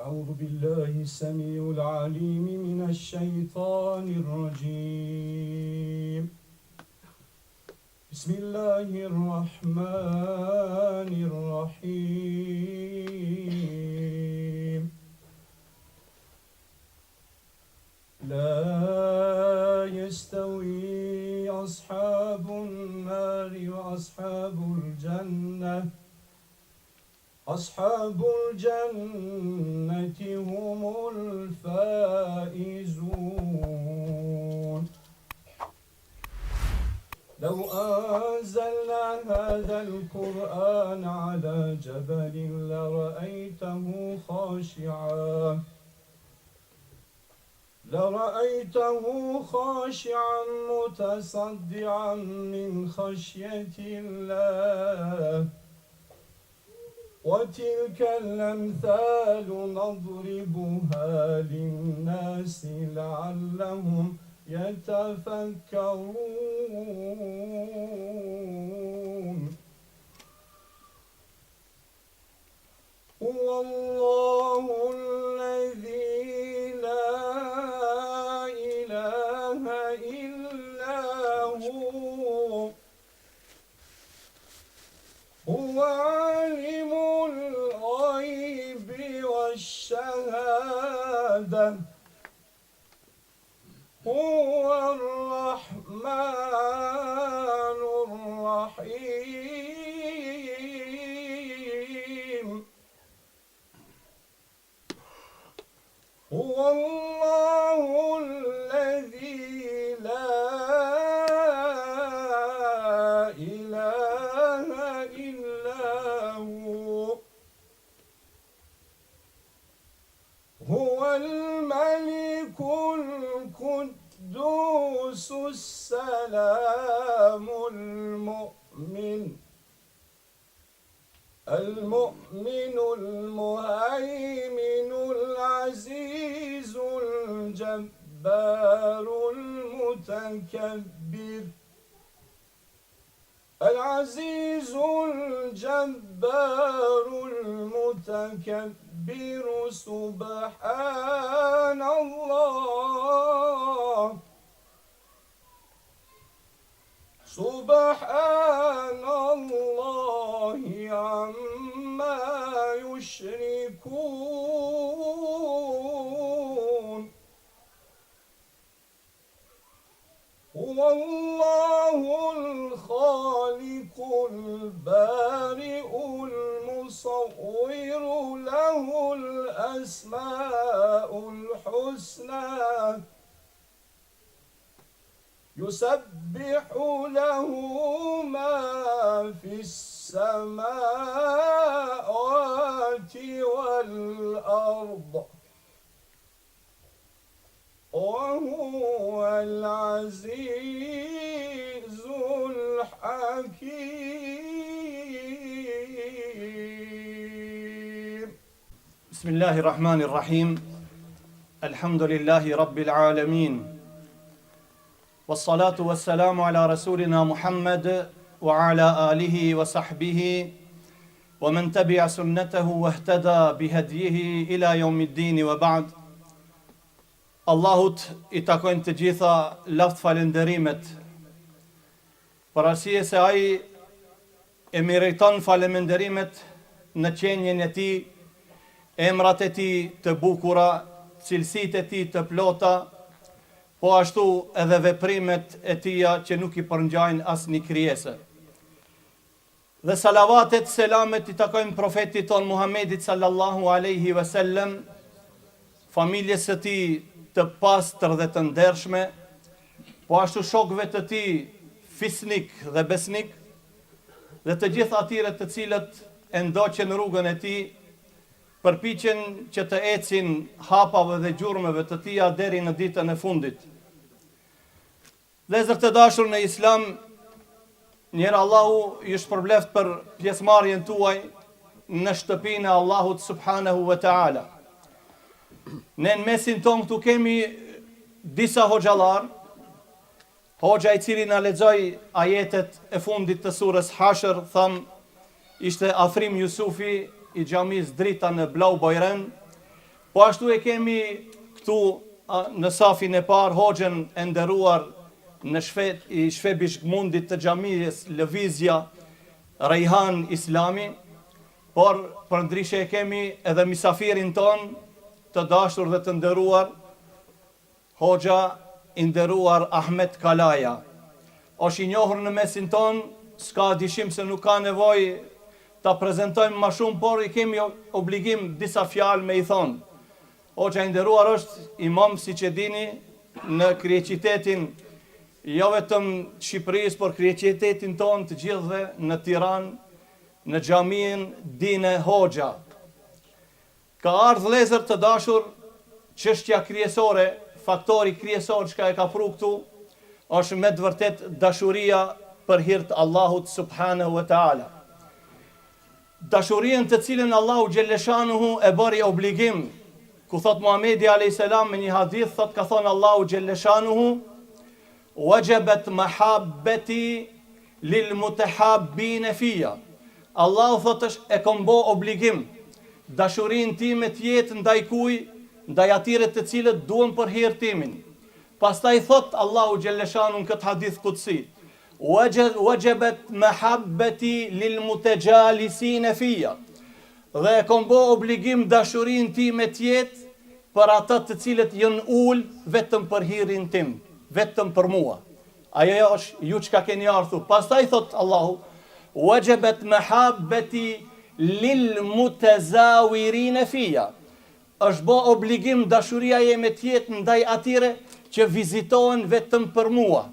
أعوذ بالله السميع العليم من الشيطان الرجيم بسم الله الرحمن الرحيم لا يستوي أصحاب النار وأصحاب الجنة أصحاب الجنة هم الفائزون لو أنزلنا هذا القرآن على جبل لرأيته خاشعا متصدعا من خشية الله وتلك الأمثال نضربها للناس لعلهم يتفكرون هو الله الذي لا إله إلا هو عالم الغيب والشهادة هو الرحمن الرحيم هو الله الذي لا إله إلا هو الملك القدوس السلام المؤمن المهيمن العزيز الجبار المتكبر العزيز الجبار المتكبر سبحان الله عما يشركون هو الله الخالق البارئ المصور له الأسماء الحسنى يسبح له ما في السماوات والأرض وهو العزيز الحكيم بسم الله الرحمن الرحيم الحمد لله رب العالمين والصلاة والسلام على رسولنا محمد وعلى آله وصحبه ومن تبع سنته واهتدى بهديه إلى يوم الدين وبعد. Allahut I takojnë të gjitha laft falenderimet, për arsye se ai e meriton falenderimet në qenjen e tij, emrat e tij të bukura, cilësitë e tij të plota, po ashtu edhe veprimet e tija që nuk I përngjajnë asnjë krijese. Dhe salavatet, selamet I takojnë profetit ton Muhammedit sallallahu alaihi wasallam, familjes së tij të pastër dhe të ndershme, po ashtu shokëve të tij fisnik dhe besnik, dhe të gjithë atyre të cilët e ndoqën rrugën e tij, përpiqen që të ecin hapave dhe gjurmëve të tija deri në ditën e fundit. Vëllezër të dashur në Islam, njëherë Allahu ju shpërbleft për pjesëmarrjen tuaj në shtëpinë e Allahut subhanahu wa taala. Ne në mesin tonë këtu kemi disa hoxhallar, hoxha I cili na lexoi ajetet e fundit të surës Hashr, ishte Afrim Jusufi I xhamisë Drita në Blau Bojren, Po ashtu e kemi këtu në safin e parë hoxhen e nderuar në shfebi shkmundit të xhamisë Lëvizja Rejhan Islami, por për ndryshe e kemi edhe misafirin ton të dashur dhe të nderuar hoxha i nderuar Ahmet Kalaja. Është i njohur në mesin ton, s'ka dyshim se nuk ka nevojë ta prezantojmë më shumë, por i kemi obligim disa fjalë me i thonë. Hoxha i nderuar është imam, siç e dini, në kryeqytetin jo vetëm të Shqipërisë, por kryeqytetin ton të gjithëve në Tiranë, në xhamin Dine Hoxha. Ka ardhur vëllezër të dashur, çështja kryesore, faktori kryesor që e ka pru këtu, është me të vërtet dashuria për hir të Allahut subhanahu wa taala. Dashurien të cilën Allahu xhelleshanuhu e bëri obligim, ku thot Muhamedi a.s. me një hadith, thot ka thonë Allahu xhelleshanuhu, wajabat mahabbati lil mutahabbin fija. Allahu thot është e kom bo obligim dashurin time të jetë ndaj kuj, ndaj atyre të cilët duan për hir timin. Pastaj thot Allahu xhelleshanuhu në këtë hadith qudsi, wajabat mahabbati lil mutajalisin fija. Dhe e kom bo obligim dashurin time të jetë për ata të cilët janë ul vetëm për hirin tim, vetëm për mua. Ajo është ju çka keni ardhur. Pastaj thot Allahu, wajabat mahabbati lil mutazawirin fija. Është bo obligim dashuria jeme të jetë ndaj atyre që vizitohen vetëm për mua.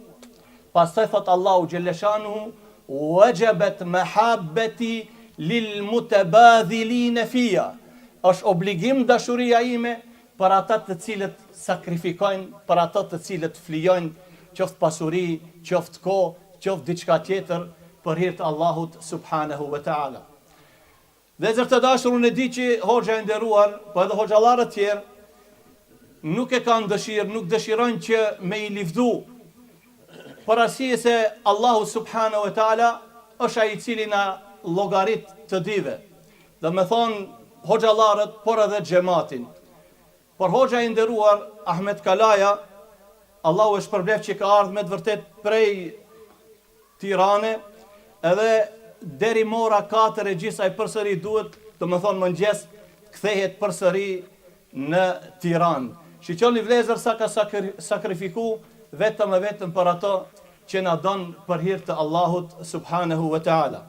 Pastaj thot Allahu xhelleshanuhu, wajabat mahabbati lil mutabadhilin fija. Është obligim dashuria ime për ata të cilët sakrifikojnë, për ata të cilët flijojnë, qoftë pasuri, qoftë kohë, qoftë diçka tjetër për hir të Allahut subhanahu wa taala. Dhe zërë të dashur, unë e di që hoxha e nderuar, po edhe hoxhallarët tjerë, nuk e kanë dëshirë, nuk dëshirojnë që me i livdu, për arsye se Allahu subhanahu wa taala është ai i cili na llogarit të dive. Dhe me thonë hoxhallarët, por edhe xhamatin. Por hoxha i nderuar Ahmet Kalaja, Allahu e shpërbleft që ka ardhur me të vërtet prej Tirane, edhe deri mora 4 e gjysaj përsëri duhet, të më thonë mëngjes, kthehet përsëri në Tiranë. Shiqoni vëllezër sa ka sakrifiku vetëm e vetëm për ato që na don për hir të Allahut subhanahu wa taala.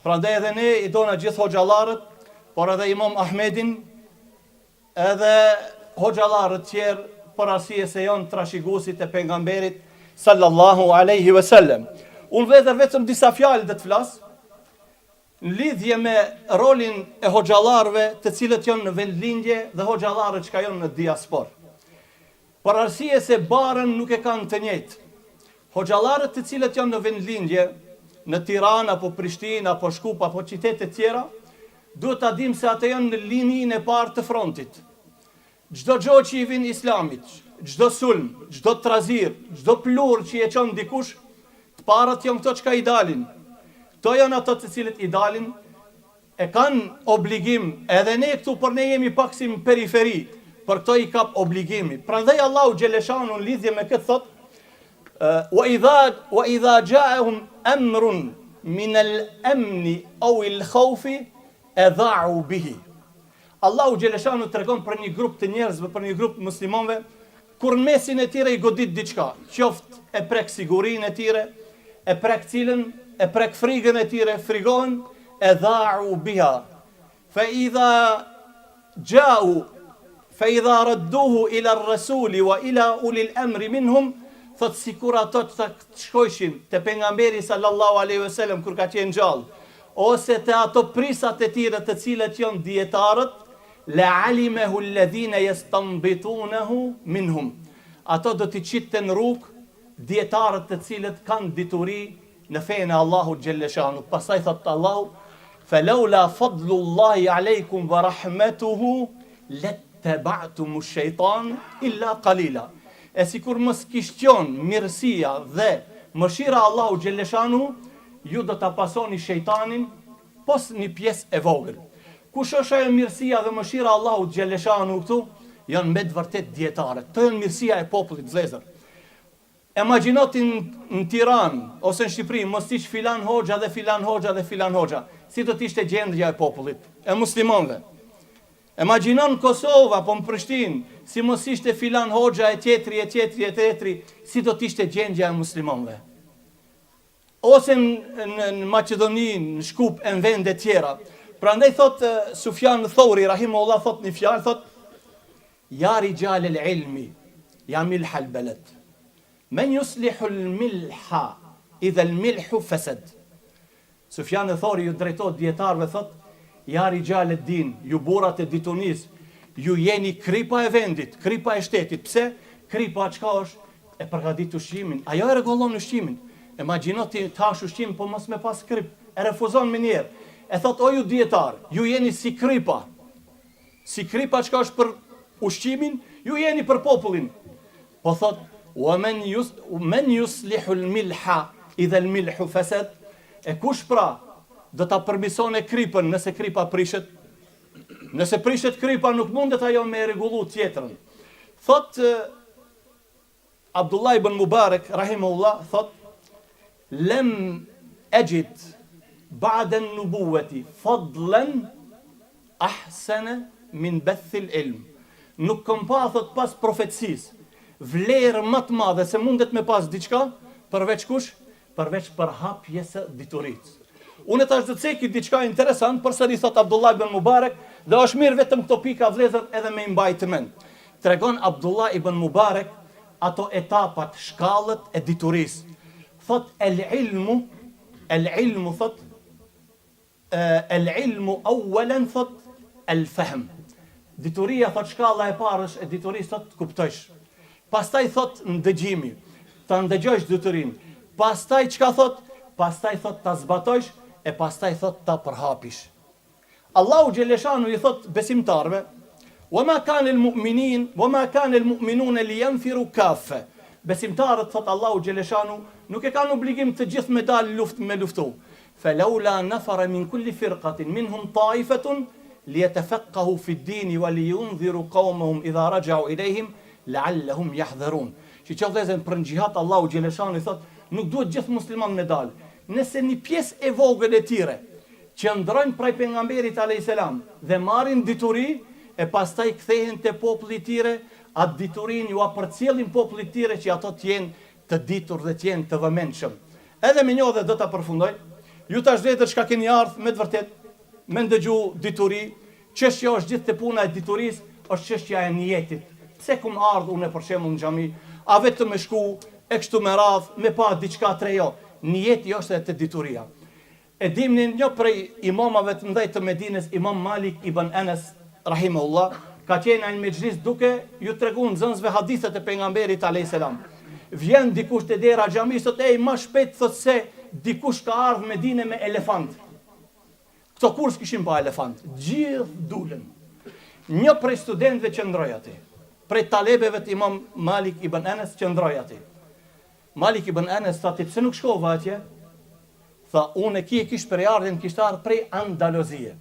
Prandaj edhe ne i dona gjithë hoxhallarët, por edhe Imam Ahmedin, edhe hoxhallarët tjerë, për arsye se janë trashëguesit e pejgamberit sallallahu alaihi wasallam. Unë vëllezër vetëm disa fjalë do të flas në lidhje me rolin e hoxhallarëve të cilët janë në vendlindje dhe hoxhallarët që janë në diasporë. Për arsye se barën nuk e kanë të njëjtë. Hoxhallarët të cilët janë në vendlindje në Tiranë apo Prishtinë apo Shkup apo qytete tjera, duhet ta dim se ata janë në linjën e parë të frontit. Çdo gjë që i vin Islamit, çdo sulm, çdo trazir, çdo plur që e çon dikush, të parat janë këto që i dalin. Këto janë ato të cilët i dalin, e kanë obligim, edhe ne këtu për ne jemi pak si në periferi, për këto i kap obligimi. Prandaj Allahu xhelleshanu në lidhje me këtë thot, wa idha ja'ahum amrun min al-amni aw al-khawfi adha'u bihi. Allahu xhelleshanu tregon për një grup të njerëzve, për një grup muslimanëve, kur në mesin e tyre i godit diçka, qoftë e prek sigurinë e tyre, e prek cilën, e prek frigën e tyre, frigohen, adha'u biha. Fa idha radduhu ila ar-rasuli wa ila ulil amri minhum, thot sikur ato të shkojshin te pejgamberi sallallahu alaihi wasallam kur ka qenë gjallë, ose te ato prisat e tyre të cilët janë dietarët, la'alimahu alladhina yastanbitunahu minhum. Ato do t'i qitten rrugë dietarët të cilët kanë dituri në fenë e Allahut xhelleshanu. Pastaj thot Allahu, falawla fadlullahi alaykum wa rahmatuhu lattaba'tum ash-shaytan illa qalila. E sikur mos kishton mirësia dhe mëshira Allahu xhelleshanu, ju do ta pasoni shejtanin pos një pjesë e vogël. Kush është ajo mirësia dhe mëshira e Allahut xhaleshanu këtu? Janë me vërtet dietare. Të janë mirësia e popullit vëllezër. Imagjinoti në Tiranë ose në Shqipëri, mos ish filan hoxha dhe filan hoxha dhe filan hoxha. Si do të ishte gjendja e popullit, e muslimanëve? Imagjinon Kosova apo në Prishtinë, si mos ishte filan hoxha e tjetri, si do të ishte gjendja e muslimanëve? Ose në Maqedoni, në Shkup, e në vende tjera. Prandaj thot Sufjan Thauri rahimahullah thot një fjalë thot: "Ya rijal al-ilmi, ya milh al-balad. Men yuslihu al-milha idha al-milhu fasad." Sufjan Thauri ju drejtohet dietarëve thot: "Ya rijal ad-din, ju burrat e ditunis, ju jeni kripa e vendit, kripa e shtetit." Pse? Kripa çka është? E përgatit ushqimin. Ajo e rregullon ushqimin. Imagjino ti tash ushqim po mos me pas krip, e refuzon më njerë. E thot o ju dietar, ju jeni si kripa. Si kripa çka është për ushqimin, ju jeni për popullin. Po thot, men yuslihu al-milha idha al-milhu fasad. E kush pra do ta përmirëson kripën nëse kripa prishet? Nëse prishet kripa nuk mundet ajo me rregullu tjetrën. Thot Abdullah ibn Mubarak rahimahullah thot: "Lem ajid ba'da an-nubuwati fadlan ahsana min bath al-ilm." Nuk kam pa thot pas profetësisë vlerë më të madhe se mundet me pas diçka përveç kush? Përveç përhapjes së diturisë. Unë tash do të ceki diçka interesant, përsëri thot Abdullah ibn Mubarak, dhe është mirë vetëm këto pika vëllezër edhe me mbajtë mend. Tregon Abdullah ibn Mubarak ato etapat, shkallët e diturisë. Thot el-ilmu thot el-ilmu awalan thot el-fahm. Dituria thot shkalla e parë e diturisë thot kuptojsh. Pastaj thot ndëgjimi, ta ndëgjosh diturin. Pastaj çka thot? Pastaj thot ta zbatojsh e pastaj thot ta përhapish. Allahu xhaleshanu i thot besimtarve: "Wama kana al-mu'minin, wama kana al-mu'minuna liyanfiru kaffa." Besimtarët thot Allahu xhaleshanu nuk e kanë obligim të gjithë me dal luftë me luftu. "Falawla nafara min kulli firqatin minhum ta'ifatun liyatafaqahu fi ad-din wa liyunziru qawmahum idha raja'u ilayhim la'allahum yahdharun." Që vëllezër për xhihat Allahu xhaleshanu i thot nuk duhet gjithë musliman me dal. Nëse një pjesë e vogël e tyre që ndrojnë prej pejgamberit alayhis salam dhe marrin dituri e pastaj kthehen te populli i tyre, atë diturin ju përcjellin popullit tyre që ato të jenë të ditur dhe të jenë të vëmendshëm. Edhe me një dhe do ta përfundoj. Ju tash vëllezër çka keni ardhur me të vërtet me ndëgju dituri, çështja është gjithë te puna e diturisë, është çështja e niyetit. Pse kum ardhur unë për shembull në xhami, a vetëm me shku e kështu me radh, me pa diçka tre jo. Niyeti është edhe te dituria. E dimni një prej imamave të mëdhej të Medinës, Imam Malik ibn Anas rahimahullah, ka qenë në mexhlis duke ju treguar nxënësve hadithet e pejgamberit alayhis salam. Vjen dikush te dera xhamisë thot ej më shpejt thot se dikush ka ardhur në Medinë me elefant. Këto kurs kishin pa elefant. Gjithë dulën. Një prej studentëve që ndroi aty, prej talebeve të Imam Malik ibn Anas që ndroi aty. Malik ibn Anas thati pse nuk shkova atje? Tha unë kish për ardhin kishte ardhur prej Andaluzie.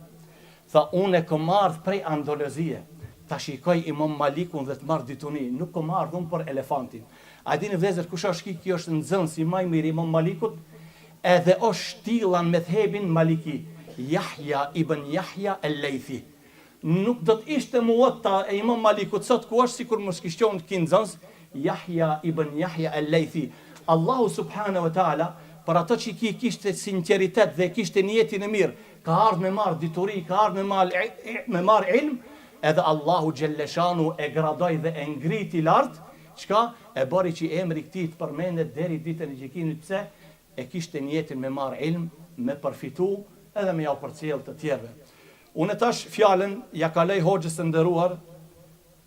Tha unë kam ardhur prej Andaluzie. Ta shikoj Imam Malikun dhe të marr dituni, nuk kam ardhur unë për elefantin. A dini vëllezër kush është kjo është nxënësi më i mirë Imam Malikut? Edhe është shtillan me thebin Maliki, Yahya ibn Yahya al-Laythi. Nuk do të ishte muwatta e Imam Malikut sot ku është sikur mos kishte qenë ky nxënës Yahya ibn Yahya al-Laythi. Allahu subhanahu wa taala për ato që kishte sinqeritet dhe kishte niyetin e mirë, ka ardhur me marr dituri, ka ardhur me marr ilm, edhe Allahu xhalleshanu e gradoi dhe e ngriti lart, çka e bëri që emri i tij të përmendet deri ditën e gjykimit. Pse? E kishte niyetin me marr ilm, me përfitu edhe me ja përcjell të tjerëve. Unë tash fjalën ja kaloj hoxhës të nderuar,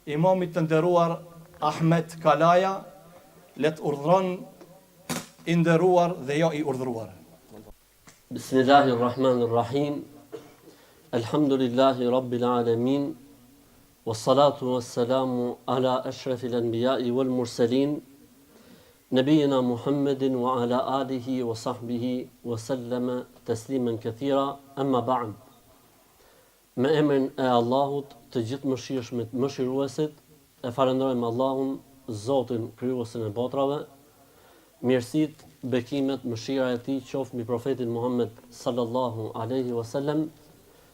imamit të nderuar Ahmed Kalaja, let urdhron i nderuar dhe jo i urdhëruar. Bismillahirrahmanirrahim. Alhamdulillahi rabbil alamin. Wassalatu wassalamu ala ashrafil anbiya'i wal mursalin. Nabiyina Muhammedin wa ala alihi wa sahbihi wa sallama tasliman kathira. Amma ba'd. Me emrin e Allahut, të gjithë mëshirshmit, mëshiruesit, e falenderojmë Allahun, Zotin, krijuesin e botrave. Mirësit, bekimet, mëshira e tij qoftë mbi profetin Muhammed sallallahu alaihi wasallam,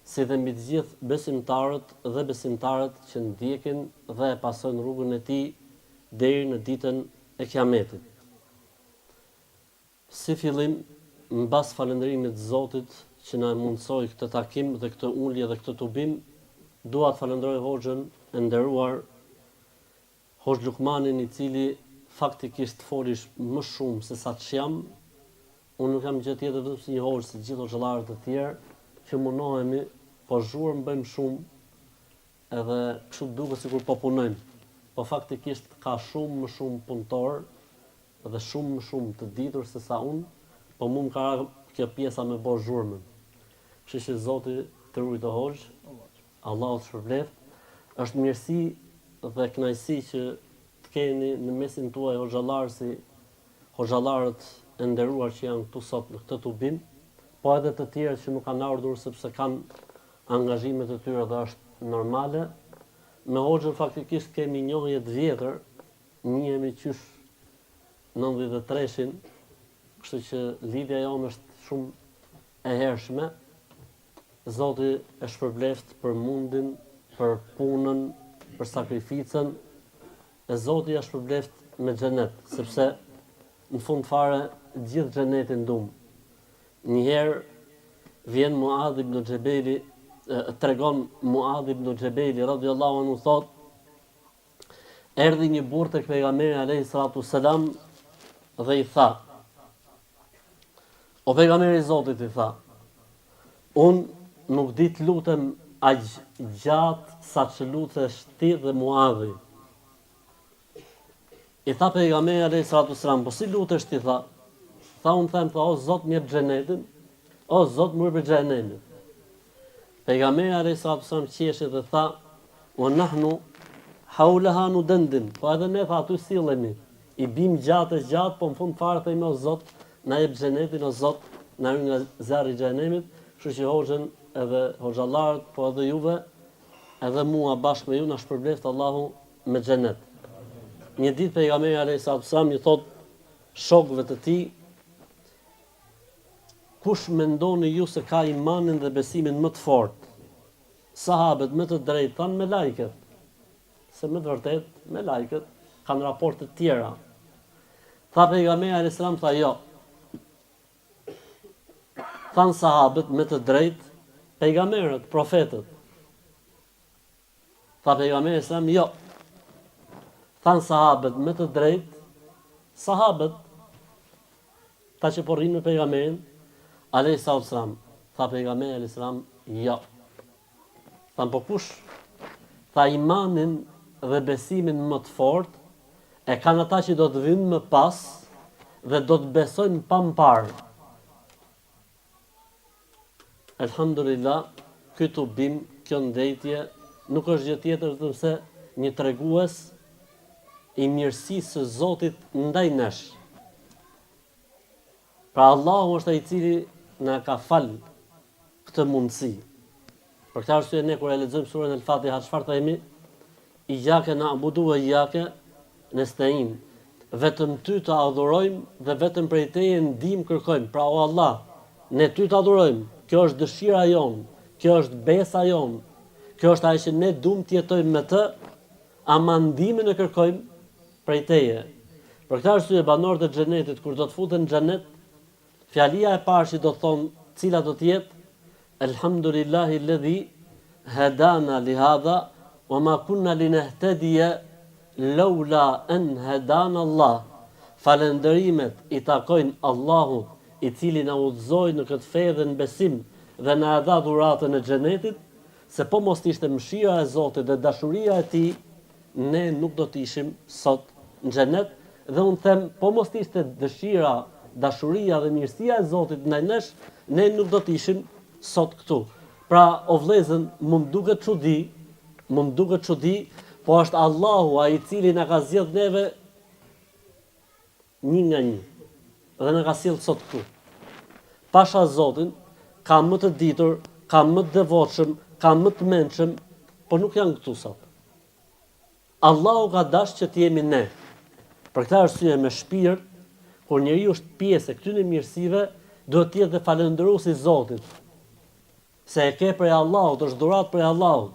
si dhe mbi të gjithë besimtarët dhe besimtarët që ndjekin dhe e pasojnë rrugën e tij deri në ditën e Kiametit. Si fillim, mbas falënderimit të Zotit që na mundsoi këtë takim dhe këtë ulje dhe këtë tubim, dua të falenderoj Hoxhën e nderuar Hoxh Lukmanin, i cili faktikisht folish më shumë se sa ç'jam. Unë nuk jam gjë tjetër vetëm si një hoxh si të gjithë hoxhallarët e tjerë që mundohemi, po zhurmë bëjmë shumë, edhe kështu duket sikur po punojmë. Po faktikisht ka shumë më shumë punëtor dhe shumë më shumë të ditur se sa unë, po mu më ka kjo pjesa me bo zhurmën. Kështu që Zoti të ruaj të hoxh, Allahu të shpërbleft. Është mirësi dhe kënaqësi që të keni në mesin tuaj hoxhallarë si hoxhallarët e nderuar që janë këtu sot në këtë tubim, po edhe të tjerë që nuk kanë ardhur sepse kanë angazhimet e tyre dhe është normale. Me Hoxhën faktikisht kemi njohje të vjetër, njihemi qysh 93-shin, kështu që lidhja jonë është shumë e hershme. Zoti e shpërbleft për mundin, për punën, për sakrificën, e Zoti e shpërbleft me xhenet, sepse në fund fare gjithë xhenetin dum. Njëherë vjen Muadh ibn Xhebeli, tregon Muadh ibn Xhebeli radhiyallahu anhu, thot: erdhi një burr tek pejgamberi alayhi salatu selam dhe i tha: o pejgamberi i Zotit, i tha, unë nuk di të lutem aq gjatë sa që lutesh ti dhe Muadhi. I tha pejgamberi alayhi salatu selam: po si lutesh ti? Tha, unë them, o Zot, më jep xhenetin, o Zot, më jep xhenetin. Pejgamberi alayhi salatu selam qeshi dhe tha: wa nahnu haulaha nudandin, po edhe ne tha aty sillemi, i bim gjatë, po në fund fare themi: o Zot, na jep xhenetin, o Zot, na hyj nga zjarri i xhenemit. Kështu që Hoxhën edhe hoxhallarët, po edhe juve, edhe mua bashkë me ju, na shpërbleft Allahu me xhenet. Një ditë pejgamberi alayhi salatu selam i thot shokëve të tij: kush mendoni ju se ka imanin dhe besimin më të fortë? Sahabët më të drejtë thanë me lajket, se më të vërtet me lajket kanë raporte të tjera. Tha pejgamberi alayhis salam, tha jo. Thanë sahabët më të drejtë pejgamberët, profetët. Tha pejgamberi alayhis salam, jo. Thanë sahabët më të drejtë sahabët, ta që po rrinë me pejgamberin alayhis salam. Tha pejgamberi alayhis salam, jo. Thanë, po kush? Tha, imanin dhe besimin më të fortë e kanë ata që do të vinë më pas dhe do të besojnë pa më parë. Elhamdulillah, ky tubim, kjo ndëjtje nuk është gjë tjetër se një tregues i mirësisë së Zotit ndaj nesh. Pra Allahu është ai i cili na ka fal këtë mundësi. Për këtë arsye ne kur e lexojmë surën El-Fatiha, çfarë themi? Iyyake na'budu wa iyyake nesta'in. Vetëm ty të adhurojmë dhe vetëm prej teje ndihmë kërkojmë. Pra o Allah, ne ty të adhurojmë. Kjo është dëshira jonë, kjo është besa jonë, kjo është ajo që ne duam të jetojmë me të, ama ndihmën e kërkojmë prej teje. Për këtë arsye banorët e xhenetit kur do të futen në xhenet, fjalia e parë që do të thonë, cila do të jetë: Elhamdulillahi alladhi hadana li hadha wa ma kunna linahtadiya laula an hadana Allah. Falënderimet i takojnë Allahut, i cili na udhëzoi në këtë fe dhe në besim dhe na dha dhuratën e xhenetit, se po mos ishte mëshira e Zotit dhe dashuria e tij, ne nuk do të ishim sot në xhenet. Dhe unë them, po mos ishte dëshira, dashuria dhe mirësia e Zotit ndaj nesh, ne nuk do të ishim sot këtu. Pra, o vëllezër, mund duket çudi, po është Allahu ai i cili na ka zgjedh neve një nga një dhe na ka sjell sot këtu. Pasha Zotin, ka më të ditur, ka më të devotshëm, kanë më të mençëm, por nuk janë këtu sot. Allahu ka dashur që të jemi ne. Për këtë arsye me shpirt, kur njeriu është pjesë e këtyre mirësive, duhet të jetë dhe falendëruesi i Zotit. Se e ke prej Allahut, është dhuratë prej Allahut.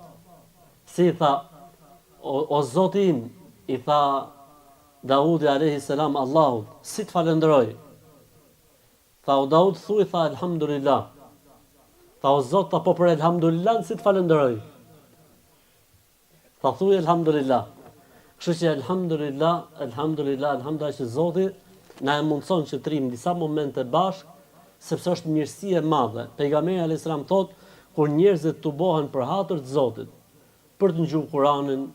Si i tha, o Zoti im, i tha Daudi alayhi salam Allahut, si të falenderoj? Tha o Daud, thuaj, tha elhamdulillah. Tha o Zot, apo për elhamdulillah si të falenderoj? Tha thuaj elhamdulillah. Kështu që elhamdulillah që Zoti na e mundson që të rrim disa momente bashk, sepse është mirësi e madhe. Pejgamberi alayhis salam thot, kur njerëzit tubohen për hatër të Zotit, për të ngjur Kur'anin,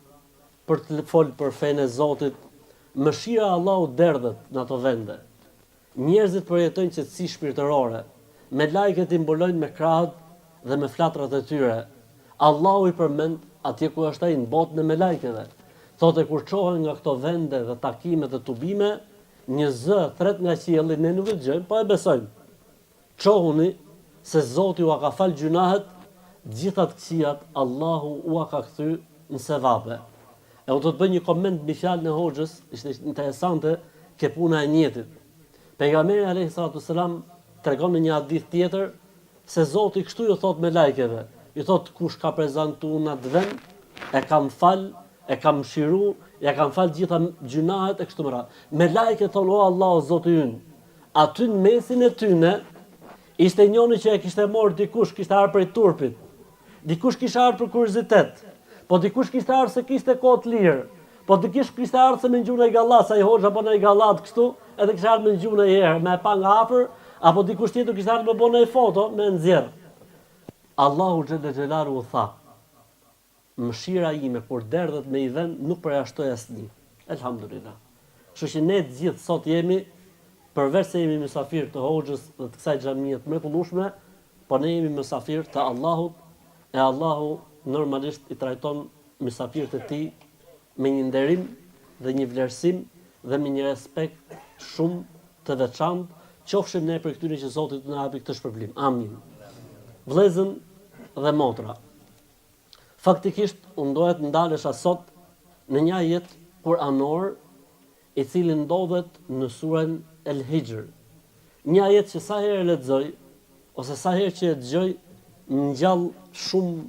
për të folë për fenë e Zotit, mëshira e Allahut derdhet në ato vende. Njerëzit përjetojnë qetësi shpirtërore, me lajket i mbulojnë me krahët dhe me flatrat e tyre. Allahu i përmend atje ku është ai në botën e me lajkeve. Thotë kur çohen nga këto vende dhe takimet dhe tubime, një zë thret nga qielli, ne nuk e dëgjojmë, po e besojmë. Çohuni se Zoti ua ka fal gjunahet, gjitha të këqijat Allahu ua ka kthy në sevape. E u do të bëj një koment mbi fjalën e Hoxhës, ishte interesante ke puna e njetit. Pejgamberi alayhis salam tregon në një hadith tjetër se Zoti kështu ju thot me lajkeve, ju thot kush ka prezantuar në atë vend, e kam fal, e kam mëshiru, ja kam fal gjitha gjunahet e kështu me radhë. Me lajke thonë o Allah, o Zoti ynë, aty në mesin e tyne ishte njëri që e kishte marrë dikush, kishte ardhur prej turpit. Dikush kishte ardhur për kuriozitet. Po dikush kishte ardhur se kishte kohë të lirë. Po dikush kishte ardhur se me ngjuna i gallat, sa i Hoxha apo në i gallat kështu, edhe kishte ardhur me ngjuna e herë, me e pa nga afër, apo dikush tjetër kishte ardhur me bënë një foto, me nxjerr. Allahu xhelalu u tha: mëshira ime kur derdhet me i vend nuk përjashtoj asnjë. Elhamdulillah. Kështu që ne të gjithë sot jemi, përveç se jemi mysafir të Hoxhës dhe të kësaj xhamie të mrekullueshme, po ne jemi mysafir të Allahut, e Allahu normalisht i trajton mysafirët e tij me një nderim dhe një vlerësim dhe me një respekt shumë të veçantë, qofshim ne për këtyre që Zoti na japi këtë shpërblim. Amin. Vëllezër dhe motra, faktikisht unë doja të ndalesha sot në një ajet kuranor i cili ndodhet në surën El-Hijr. Një ajet që sa herë lexoj ose sa herë që e dëgjoj më ngjall shumë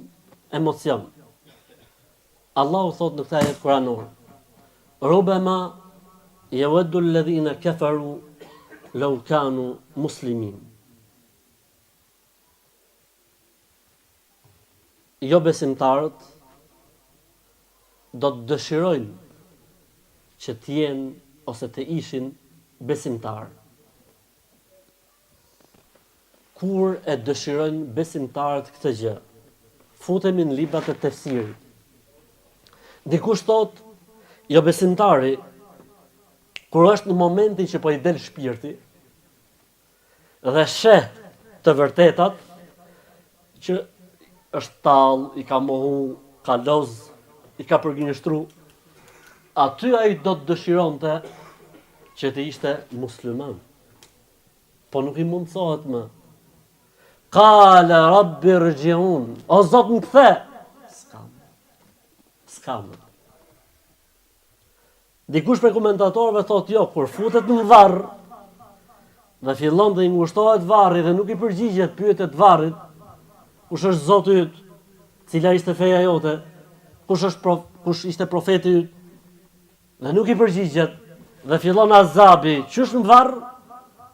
emocion. Allahu thot në këtë ajet kuranor: Rubama yawaddu alladhina kafaru law kanu muslimin. Jo besimtarët do të dëshirojnë që të jenë ose të ishin besimtarë. Kur e dëshirojnë besimtarët këtë gjë, futemi në librat e tefsirit. Dikush thot, jo besimtari, kur është në momentin që po i del shpirti dhe sheh të vërtetat që është tall, i ka mohu, ka loz, i ka përgjinjështru, aty ai do të dëshironte që të ishte musliman. Po nuk i mundsohet më. Qala rabbi rji'un. O Zot më kthe. S'kam. Dikush prej komentatorëve thotë jo, kur futet në varr dhe fillon të i ngushtohet varri dhe nuk i përgjigjet pyetjet të varrit, kush është Zoti yt, cila ishte feja jote, kush ishte profeti yt, dhe nuk i përgjigjet, dhe fillon azabi, qysh në varr,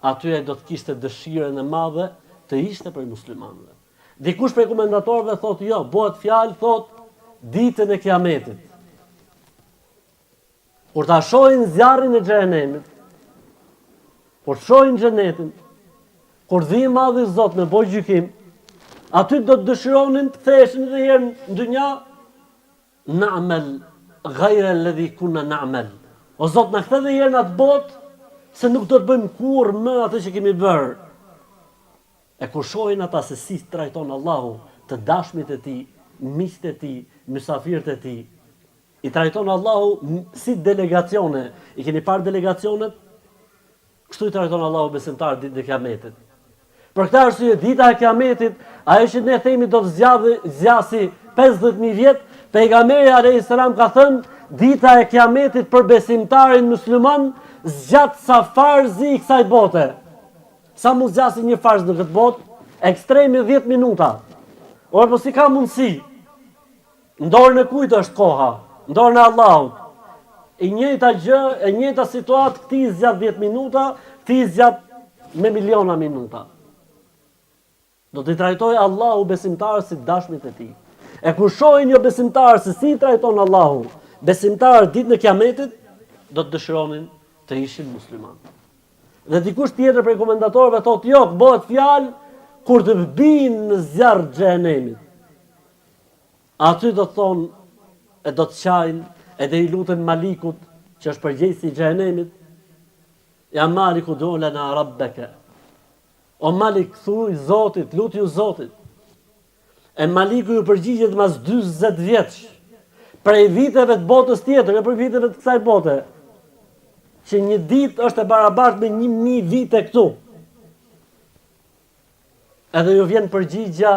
aty ai do të kishte dëshirën e madhe të ishte prej muslimanëve. Dikush prej komentatorëve thotë jo, bëhet fjalë thotë ditën e Kiametit. Kur ta shohin zjarrin e xhenemit, kur shohin xhenetin, kur vijë madhi Zot me boj gjykim, aty do të dëshironin të ktheheshin edhe herë në dynja, na'mal ghayra alladhi kunna na'mal. O Zot na kthe edhe herë në atë botë, se nuk do të bëjmë kurrë më atë që kemi bërë. E kur shohin ata se si trajton Allahu të dashmit e tij, miqtë e tij, mysafirët e tij, i trajton Allahu si delegacione. I keni parë delegacionet? Kështu i trajton Allahu besimtarët ditën e Kiametit. Për këtë arsye dita e Kiametit, ajo që ne themi do të zgjasi 50.000 vjet, pejgamberi alayhis salam ka thënë, dita e Kiametit për besimtarin musliman zgjat sa farzi i kësaj bote. Sa mund zgjasi një farz në këtë botë? Ekstremi 10 minuta. Or po si ka mundësi? Ndorën e kujt është koha? Ndorën e Allahut. E njëjta gjë, e njëjta situatë, këtij zgjat 10 minuta, këtij zgjat me miliona minuta. Do t'i trajtoj Allahu besimtarë si dashmit e tij. E kur shohin jo besimtarë se si trajton Allahu besimtarë ditën e Kiametit, do të dëshironin të ishin musliman. Dhe dikush tjetër prej komentatorëve thotë jo, bëhet fjalë kur të binë në zjarr xhenemit. Aty do të thonë e do të qajnë, edhe i lutën Malikut, që është përgjegjësi i xhenemit, ja Maliku du lana rabbeke. O Malik, thuj Zotit, lutju Zotit. E Maliku ju përgjigjet mas 40 vjeç, prej viteve të botës tjetër, e për viteve të kësaj bote, që një ditë është e barabartë me 1000 vite këtu. Edhe ju vjen përgjigja,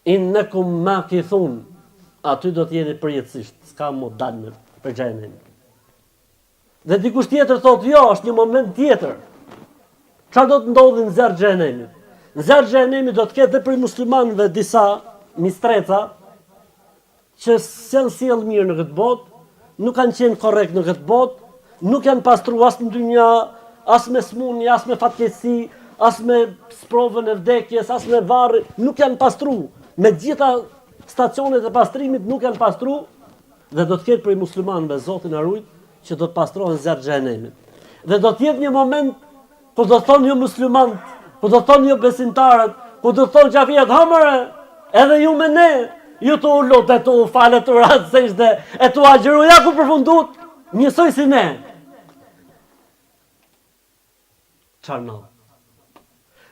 innakum makithun, aty do t'jeni përjetësisht, s'ka më dalë për xhenemin. Dhe dikush tjetër thotë, jo, është një moment tjetër. Çfarë do të ndodhi në zjarr xhenemit? Në zjarr xhenemit do të ketë dhe për muslimanëve disa mistreca që s'janë sjell mirë në këtë botë, nuk kanë qenë korrekt në këtë botë, nuk janë pastruar as në dynja, as me smundje, as me fatkeqësi, as me sprovën e vdekjes, as me varri, nuk janë pastruar. Me gjitha stacionet e pastrimit nuk janë pastruar dhe do të ketë për muslimanëve Zoti na ruaj që do të pastrohen zjarr xhenemit. Dhe do të jetë një moment ku do thonë jo muslimanët, ku do thonë jo besimtarët, ku do thonë xhafiat, hamëre, edhe ju me ne, ju të ullut, e të u falet të ratë sejshde, e të agjeru, ja ku përfundut, njësoj si ne. Qarnal.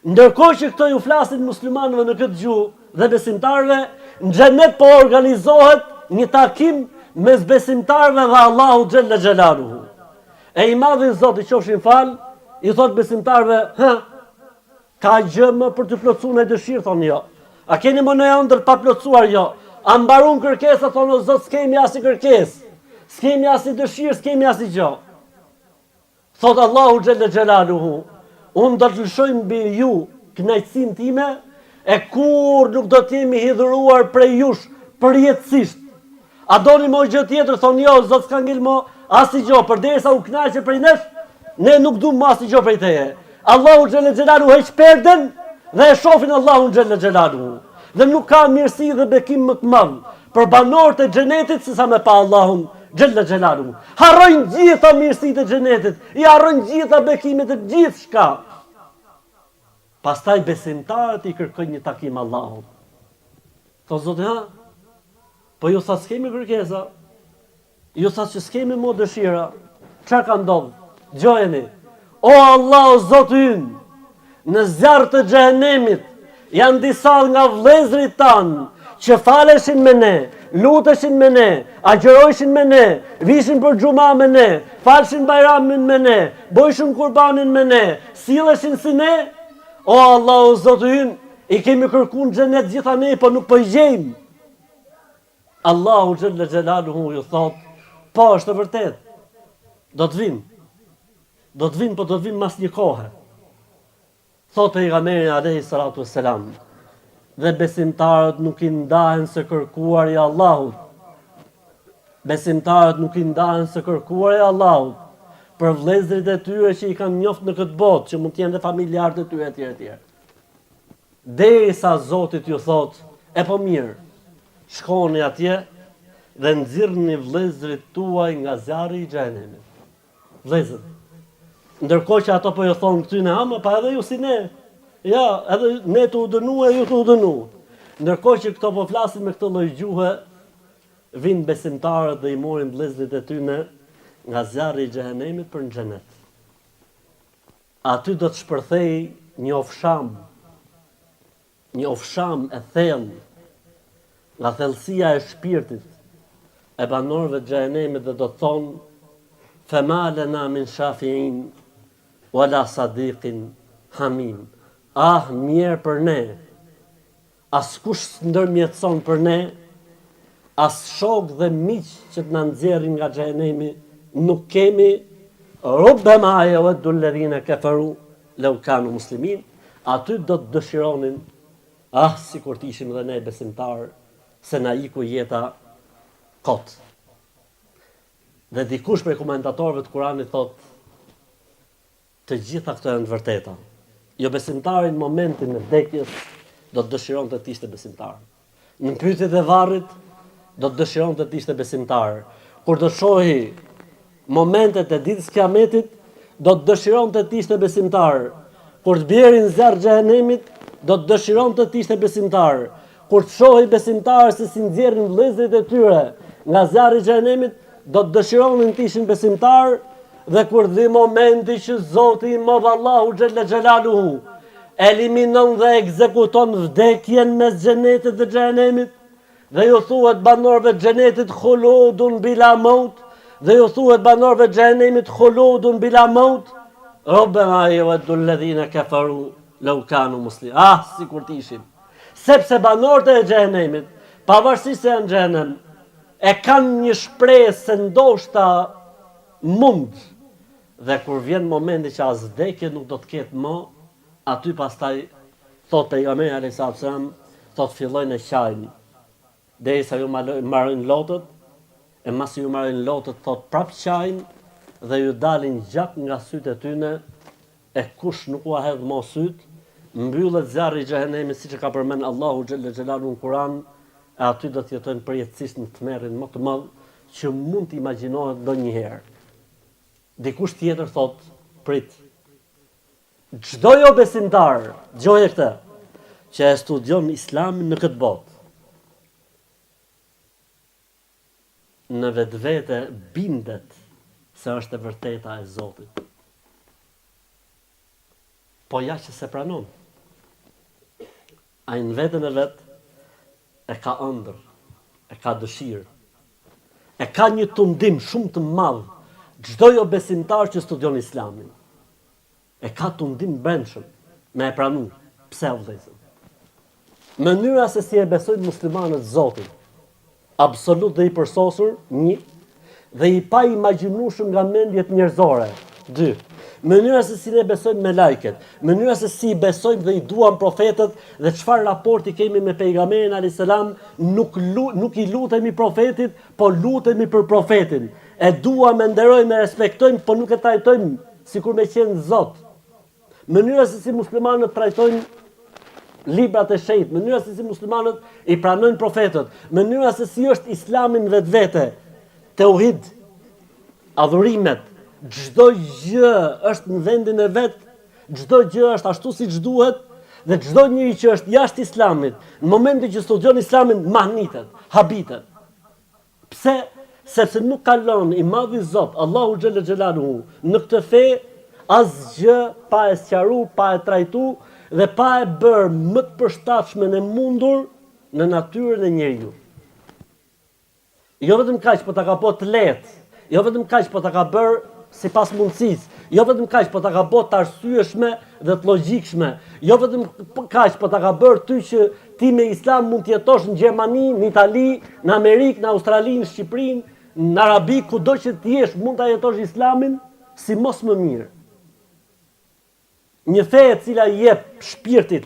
Ndërkohë që këto ju flasin muslimanëve në këtë gjuhë dhe besimtarëve, në xhenet po organizohet një takim mes besimtarëve dhe Allahu xhella xhelaluhu. E i madhi Zoti qofshin fal, i thot besimtarëve, ka gjë më për të plotësuar në dëshirë, thonë jo. A keni më në ëndër pa plotësuar, jo. A mbarun kërkesa, thonë o Zot, s'kemi as kërkesë, s'kemi as dëshirë, s'kemi as gjë. Thot Allahu xhella xhelaluhu, unë do të lëshoj mbi ju kënaqësinë time, e kur nuk do të jemi hidhuruar prej jush përjetësisht. A doni më gjë tjetër, thonë jo, Zot s'ka ngel më asgjë, përderisa u kënaqë prej nesh, ne nuk duam asgjë prej teje. Allahu xhella xhelaluhu heq perden dhe e shohin Allahun xhella xhelaluhu. Dhe nuk ka mirësi dhe bekim më të madh për banorët e xhenetit sesa me pa Allahun xhella xhelaluhu. Harrojnë gjitha mirësitë e xhenetit, i harrojnë gjitha bekimet e gjithçka. Pastaj besimtarët i kërkojnë një takim Allahut. Thonë Zoti, po ju sa s'kemi kërkesa, ju sa që s'kemi më dëshira, çfarë ka ndodhur? Gjojeni, o Allah, o Zotë ynë, në zjarë të xhenemit, janë disa nga vëllezërit tanë, që faleshin me ne, luteshin me ne, agjërojshin me ne, vishin për xhuma me ne, falshin bajramin me ne, bojshin kurbanin me ne, silleshin si ne, o Allah, o Zotë ynë, i kemi kërkuar xhenet gjitha ne, po nuk po i gjejmë. Allahu xhella xhelaluhu ju thot, po është e vërtet, do të vinë. Do të vinë, po do të vinë mas një kohë. Thot pejgamberi alayhi salatu wassalam, dhe besimtarët nuk i ndahen se kërkuari i Allahut. Besimtarët nuk i ndahen se kërkuari i Allahut për vëllezërit e tyre që i kanë njoftë në këtë botë, që mund të jenë dhe familjarët e tyre etj. Derisa Zoti ju thot, e po mirë, shkoni atje dhe nxirrni vëllezërit tuaj nga zjarri i xhenemit. Vëllezër, ndërkohë që ato po ju thonë këtyne, ama pa edhe ju si ne. Ja, edhe ne të u dënua, ju të u dënua. Ndërkohë që këto po flasin me këtë lloj gjuhe, vinë besimtarët dhe i morin vëllezërit e tyre nga zjarri i xhenemit për në xhenet. Aty do të shpërthej një ofsham e thellë nga thellësia e shpirtit e banorëve të xhenemit dhe do të thonë, fema lana min shafiin wala sadiqin hamim. ah, mirë për ne, as kush ndërmjetëson për ne, as shok dhe miq që të na nxjerrin nga xhenemi, nuk kemi. Rubbama yawaddu alladhina kafaru law kanu muslimin, aty do të dëshironin, sikur të ishim dhe ne besimtar, se na iku jeta kot. Dhe dikush prej komentatorëve të Kuranit thot, të gjitha këto janë të vërteta. Jo besimtari në momentin e vdekjes do të dëshironte të ishte besimtar. Në pyetjet e varrit do të dëshironte të ishte besimtar. Kur do shohi momentet e ditës kiametit, do të dëshironte të ishte besimtar. Kur të bjerin zjarr xhenemit, do të dëshironte të ishte besimtar. Kur të shohi besimtarë se si nxjerrin vëllezërit e tyre nga zjarri i xhenemit, do të dëshironin të ishin besimtar. Dhe kur dhe momenti që Zoti i Madh Allahu xhalla xhelaluhu eliminon dhe ekzekuton vdekjen mes xhenetit dhe xhenemit, dhe ju thuhet banorëve të xhenetit khuludun bila maut, dhe ju thuhet banorëve të xhenemit khuludun bila maut, Rabbana yawaddu alladhina kafaru law kanu muslimin. Sikur të ishin. Sepse banorët e xhenemit, pavarësisht se janë xhenem, e kanë një shpresë se ndoshta mund. Dhe kur vjen momenti që as vdekje nuk do të ketë më, aty pastaj thot pejgamberi alayhis salam, thot fillojnë e qajnë. Derisa ju marrin lotët, e masi ju marrin lotët, thot prap qajnë dhe ju dalin gjak nga sytë e tyne, e kush nuk u hedh më syt, mbyllet zjarri i xhenemit siç e ka përmend Allahu xhalla xhelalu në Kur'an, e aty do të jetojnë përjetësisht në tmerrin më të madh që mund të imagjinohet ndonjëherë. Dikush tjetër thot, prit. Çdo jo besimtar, dëgjoje këtë, që e studion Islamin në këtë botë, në vetvete bindet se është e vërteta e Zotit. Po ja që se pranon. Ai në veten e vet e ka ëndër, e ka dëshirë, e ka një tundim shumë të madh. Çdo jo besimtar që studion Islamin e ka tundim brendshëm me e pranu. Pse vëllezër? Mënyra se si e besojnë muslimanët Zotin, absolut dhe i përsosur, 1, dhe i pa imagjinueshëm nga mendjet njerëzore, 2. Mënyra se si ne besojmë me lajket, mënyra se si besojmë dhe i duam profetët dhe çfarë raporti kemi me pejgamberin alayhis salam, nuk i lutemi profetit, po lutemi për profetin. E duam, e nderojmë, e respektojmë, po nuk e trajtojmë sikur me qenë Zot. Mënyra se si muslimanët trajtojnë librat e shenjtë, mënyra se si muslimanët i pranojnë profetët, mënyra se si është Islami në vetvete, tauhid, adhurimet, çdo gjë është në vendin e vet, çdo gjë është ashtu siç duhet, dhe çdo njeri që është jashtë Islamit, në momentin që studion Islamin, mahnitet, habitet. Pse? Sepse nuk ka lënë i madhi Zot, Allahu xhalla xhelaluhu, në këtë fe asgjë pa e sqaruar, pa e trajtuar dhe pa e bërë më të përshtatshme e mundur në natyrën e njeriu. Jo vetëm kaq, po ta ka bërë të lehtë, jo vetëm kaq, po ta ka bërë sipas mundësisë, jo vetëm kaq, po ta ka bërë të arsyeshme dhe të logjikshme, jo vetëm kaq, po ta ka bërë ty që ti me Islam mund të jetosh në Gjermani, në Itali, në Amerikë, në Australi, në Shqipëri, në Arabi, kudo që të jesh, mund ta jetosh Islamin si mos më mirë. Një fe e cila i jep shpirtit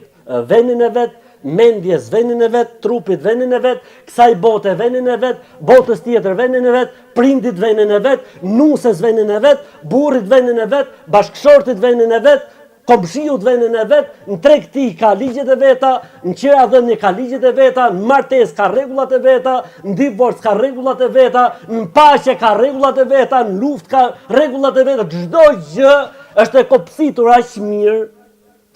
vendin e vet, mendjes vendin e vet, trupit vendin e vet, kësaj bote vendin e vet, botës tjetër vendin e vet, prindit vendin e vet, nuses vendin e vet, burrit vendin e vet, bashkëshortit vendin e vet, komshiut vendin e vet, në tregti ka ligjet e veta, në qiradhënie ka ligjet e veta, në martesë ka rregullat e veta, në divorc ka rregullat e veta, në paqe ka rregullat e veta, në luftë ka rregullat e veta. Çdo gjë është e kopsitur aq mirë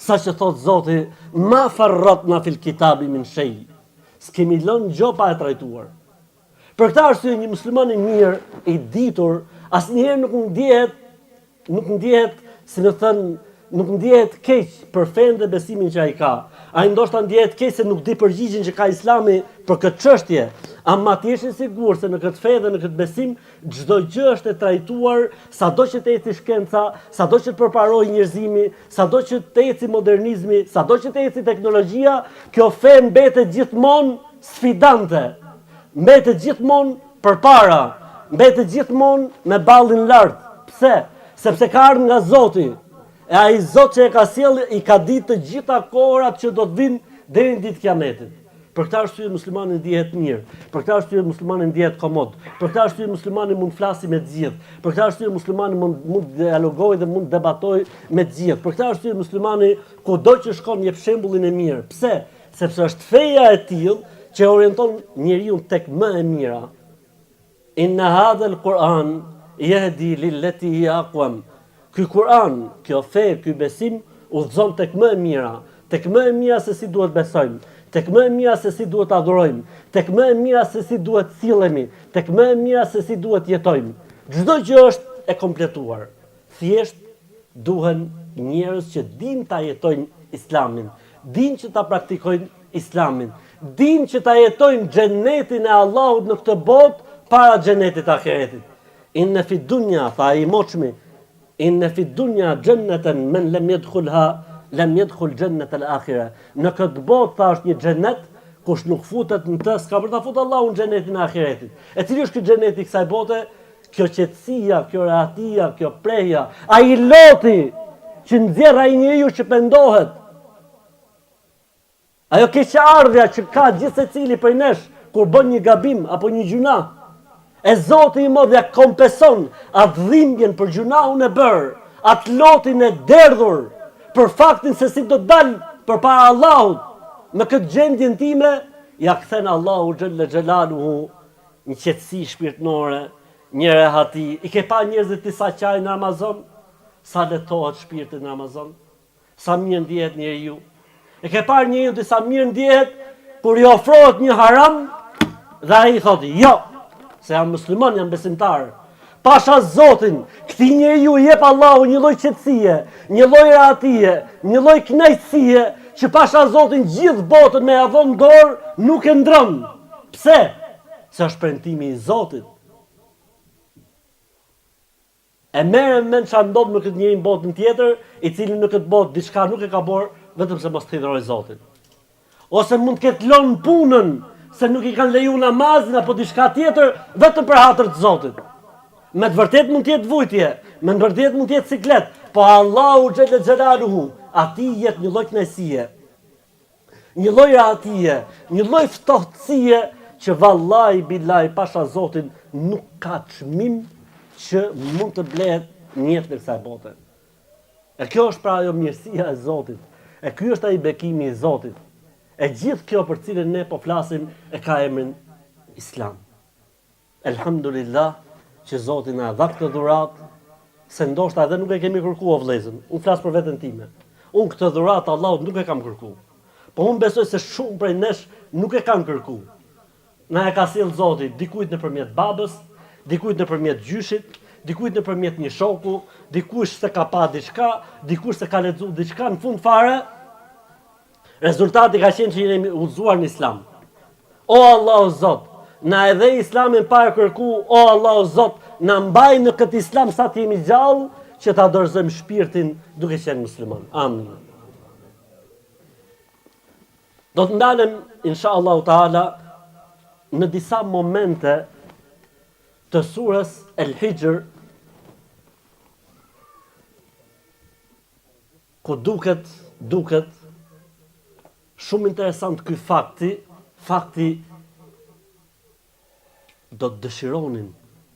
sa që thot Zoti, ma farratna fil kitabi min shay. S'kemi lënë gjë pa e trajtuar. Për këtë arsye një musliman i mirë, i ditur, asnjëherë nuk ndjehet, si më thënë, nuk ndjehet keq për fen dhe besimin që ai ka. Ai ndoshta ndjehet keq se nuk di përgjigjen që ka Islami për këtë çështje. Ama ti jesh i sigurt se në këtë fe dhe në këtë besim çdo gjë është e trajtuar, sado që të eci shkenca, sado që të përparojë njerëzimi, sado që të eci modernizmi, sado që të eci teknologjia, kjo fe mbetet gjithmonë sfidante. Mbetet gjithmonë përpara, mbetet gjithmonë me ballin lart. Pse? Sepse ka ardhur nga Zoti. E ai Zot që e ka sjellë i ka ditë të gjitha kohërat që do të vinë deri në ditë Kiametit. Për këtë arsye muslimani ndihet mirë, për këtë arsye muslimani ndihet komod, për këtë arsye muslimani mund flasi me të gjithë, për këtë arsye muslimani mund dialogojë dhe mund debatojë me të gjithë, për këtë arsye muslimani kudo që shkon jep shembullin e mirë. Pse? Sepse është feja e tillë që orienton njeriu tek më e mira. Inna hadha al-Quran yahdi lillati hiya aqwam. Ky Kur'an, kjo fe, ky besim udhëzon tek më e mira, tek më e mira se si duhet besojmë, tek më e mira se si duhet adhurojmë, tek më e mira se si duhet sillemi, tek më e mira se si duhet jetojmë. Çdo gjë është e kompletuar. Thjesht duhen njerëz që dinë ta jetojnë Islamin, dinë që ta praktikojnë Islamin, dinë që ta jetojnë xhenetin e Allahut në këtë botë para xhenetit ahiretit. Inna fi dunya, tha i moçmi, inna fi dunya jannatan man lam yadkhulha lam yadkhul jannat al-akhirah. Në këtë botë tha është një xhenet, kush nuk futet në të s'ka për ta futur Allahu në xhenetin e ahiretit. E cili është ky xheneti i kësaj bote? Kjo qetësia, kjo rahatia, kjo preja, ai loti që nxjerr ai njeriu që pendohet. Ajo keqardhja që ka gjithë secili prej nesh kur bën një gabim apo një gjuna. E Zoti i Madh ja kompenson atë dhimbjen për gjunahun e bër, atë lotin e derdhur për faktin se si do të dal përpara Allahut me këtë gjendjen time, ja kthen Allahu xhalla xhelaluhu një qetësi shpirtërore, një rehati. I ke pa njerëzit të sa qaj në Amazon, sa letohet shpirti në Amazon, sa mirë ndihet njeriu. E ke parë njeriu të sa mirë ndihet kur i ofrohet një haram dhe ai thotë jo, se jam musliman, jam besimtar. Pasha Zotin, këtij njeriu i jep Allahu një lloj qetësie, një lloj rahatie, një lloj kënaqësie që pasha Zotin gjithë botën me ia dhon dorë nuk e ndron. Pse? Se është premtimi i Zotit. E merrem mend çfarë ndodh me këtë njeri në botën tjetër, i cili në këtë botë diçka nuk e ka bërë vetëm se mos thirroi Zotin. Ose mund të ketë lënë punën se nuk i kanë leju namazin apo diçka tjetër vetëm për hatër të Zotit. Me të vërtet mund të jetë vujtje, me të vërtet mund të jetë siklet, po Allahu xhalla xhelaluhu ati jep një lloj kënaqësie, një lloj rahatie, një lloj ftohtësie që vallahi billahi pasha Zotin nuk ka çmim që mund të blehet në jetën e kësaj bote. E kjo është pra ajo mirësia e Zotit. E ky është ai bekimi i Zotit. E gjithë kjo për cilën ne po flasim e ka emrin Islam. Elhamdulillah që Zoti na dha këtë dhuratë, se ndoshta edhe nuk e kemi kërkuar vëllezër. Unë flas për veten time. Unë këtë dhuratë Allahut nuk e kam kërkuar. Po unë besoj se shumë prej nesh nuk e kanë kërkuar. Na e ka sjell Zoti dikujt nëpërmjet babës, dikujt nëpërmjet gjyshit, dikujt nëpërmjet një shoku, dikush se ka pa diçka, dikush se ka lexuar diçka, në fund fare rezultati ka qenë që jemi udhëzuar në Islam. O Allahu Zot, na edhe Islamin pa e kërku, o Allahu Zot, na mbaj në këtë Islam sa të jemi gjallë, që ta dorëzojmë shpirtin duke qenë musliman. Amin. Do të ndalem, inshallah taala, në disa momente të surës El-Hijr, ku duket shumë interesant ky fakti do të dëshironin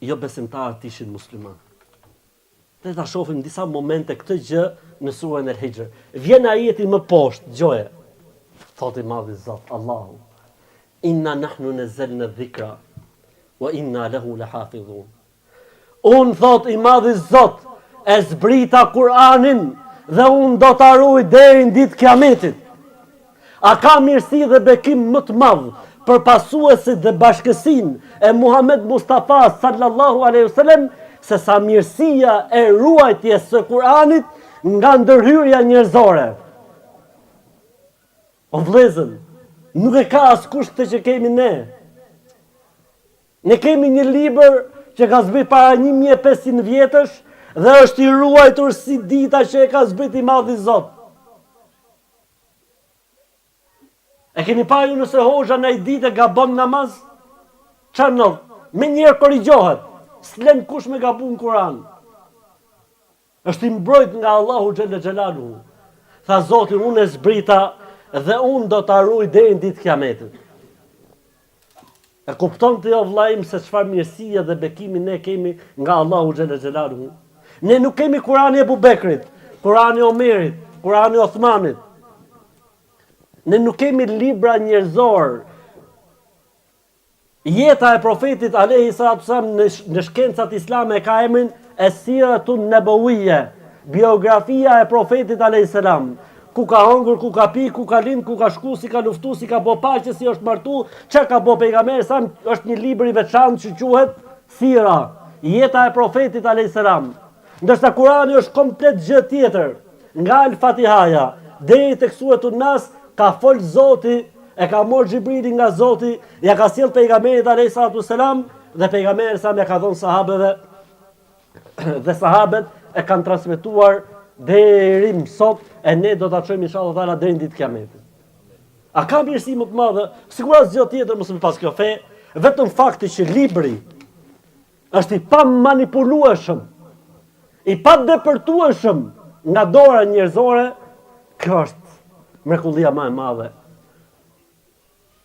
jo besimtarët të ishin musliman. Dhe ta shohim disa momente këtë gjë në surën El-Hijr. Vjen ajeti më poshtë, dëgjoje. Thotë i Madhi Zot, Allahu, inna nahnu nazzalna dhikra wa inna lahu lahafidhun. Unë thot i Madhi Zot, e zbrita Kur'anin dhe unë do ta ruaj deri në ditë Kiametit. A ka mirësi dhe bekim më të madh për pasuesit dhe bashkësinë e Muhammed Mustafa sallallahu alaihi wasallam se sa mirësia e ruajtjes së Kur'anit nga ndërhyrja njerëzore. O vëllezër, nuk e ka askush këtë që kemi ne. Ne kemi një libër që ka zbrit para 1500 vjetësh dhe është i ruajtur si dita që e ka zbrit i madhi Zot. E keni pa ju nëse hoxha në i ditë gabon namaz? Çfarë ndodh? Me njerë korrigjohet. S'len kush me gabu në Kur'an. Është i mbrojt nga Allahu xhelle xhelaluhu. Tha Zoti, unë e zbrita dhe unë do ta ruaj deri në ditë Kiametit. E kupton të jo vllajim se çfarë mirësie dhe bekimi ne kemi nga Allahu xhelle xhelaluhu. Ne nuk kemi Kur'ani e Ebu Bekrit, Kur'ani Omerit, Kur'ani Othmanit. Ne nuk kemi libra njerëzor. Jeta e profetit alayhi salatu wasalam në shkencat islame ka emrin Esiratun Nabawiyya, biografia e profetit alayhi salam. Ku ka hëngur, ku ka pi, ku ka lind, ku ka shku, si ka luftu, si ka bo paqe, si është martu, çka ka bo pejgamberi sa është një libër i veçantë që quhet Sira, jeta e profetit alayhi salam. Ndërsa Kurani është komplet gjë tjetër. Nga Al-Fatihaja deri tek Suratun Nas ka fol Zoti, e ka marrë Xhibrili nga Zoti, ja ka sjell pejgamberit alayhi salatu wasalam dhe pejgamberi sa ja ka dhënë sahabeve dhe sahabët e kanë transmetuar deri më sot e ne do ta çojmë inshallah taala deri në ditë Kiametit. A ka mirësi më të madhe? Sigurisht asgjë tjetër mos më pas kjo fe, vetëm fakti që libri është i pa manipulueshëm, i pa depërtueshëm nga dora njerëzore, kjo është mrekullia më e madhe.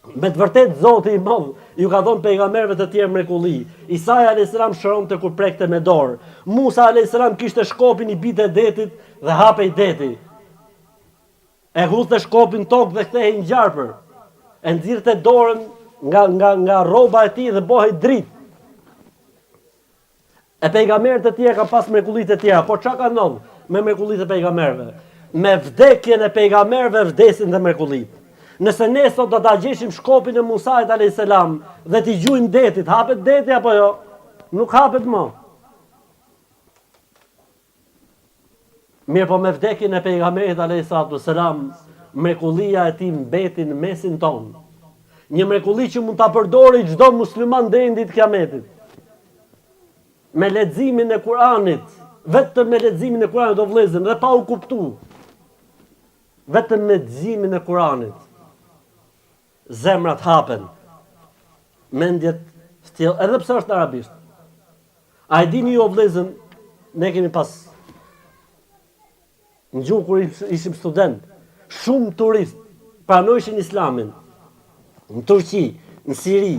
Me të vërtet Zoti i madh ju ka dhënë pejgamberëve të tjerë mrekulli. Isaia alayhis salam shëronte kur prekte me dorë. Musa alayhis salam kishte shkopin i bitë detit dhe hapej deti. E hudhte shkopin tokë dhe kthehej në gjarpër. E nxirrte dorën nga rroba e tij dhe bëhej dritë. E pejgamberët e tjerë kanë pas mrekullitë e tjera, por çka ka ndodhur me mrekullitë e pejgamberëve? Me vdekjen e pejgamberëve vdesin dhe mrekullitë. Nëse ne sot do ta gjeshim shkopin e Musait alayhis salam dhe t'i gjujmë detit, hapet deti apo jo? Nuk hapet më. Mirë, po me vdekjen e pejgamberit alayhis salam, mrekullia e tij mbeti në mesin tonë. Një mrekulli që mund ta përdori çdo musliman deri në ditë Kiametit. Me leximin e Kuranit, vetëm me leximin e Kuranit do vëllezër dhe pa u kuptuar. Vetëm me leximin e Kuranit. Zemrat hapen, mendjet still, edhe pse është në arabisht. A e dini ju vëllezër, ne kemi pas në gjuhë kur ishim student, shumë turist pranojshin islamin. Në Turqi, në Siri,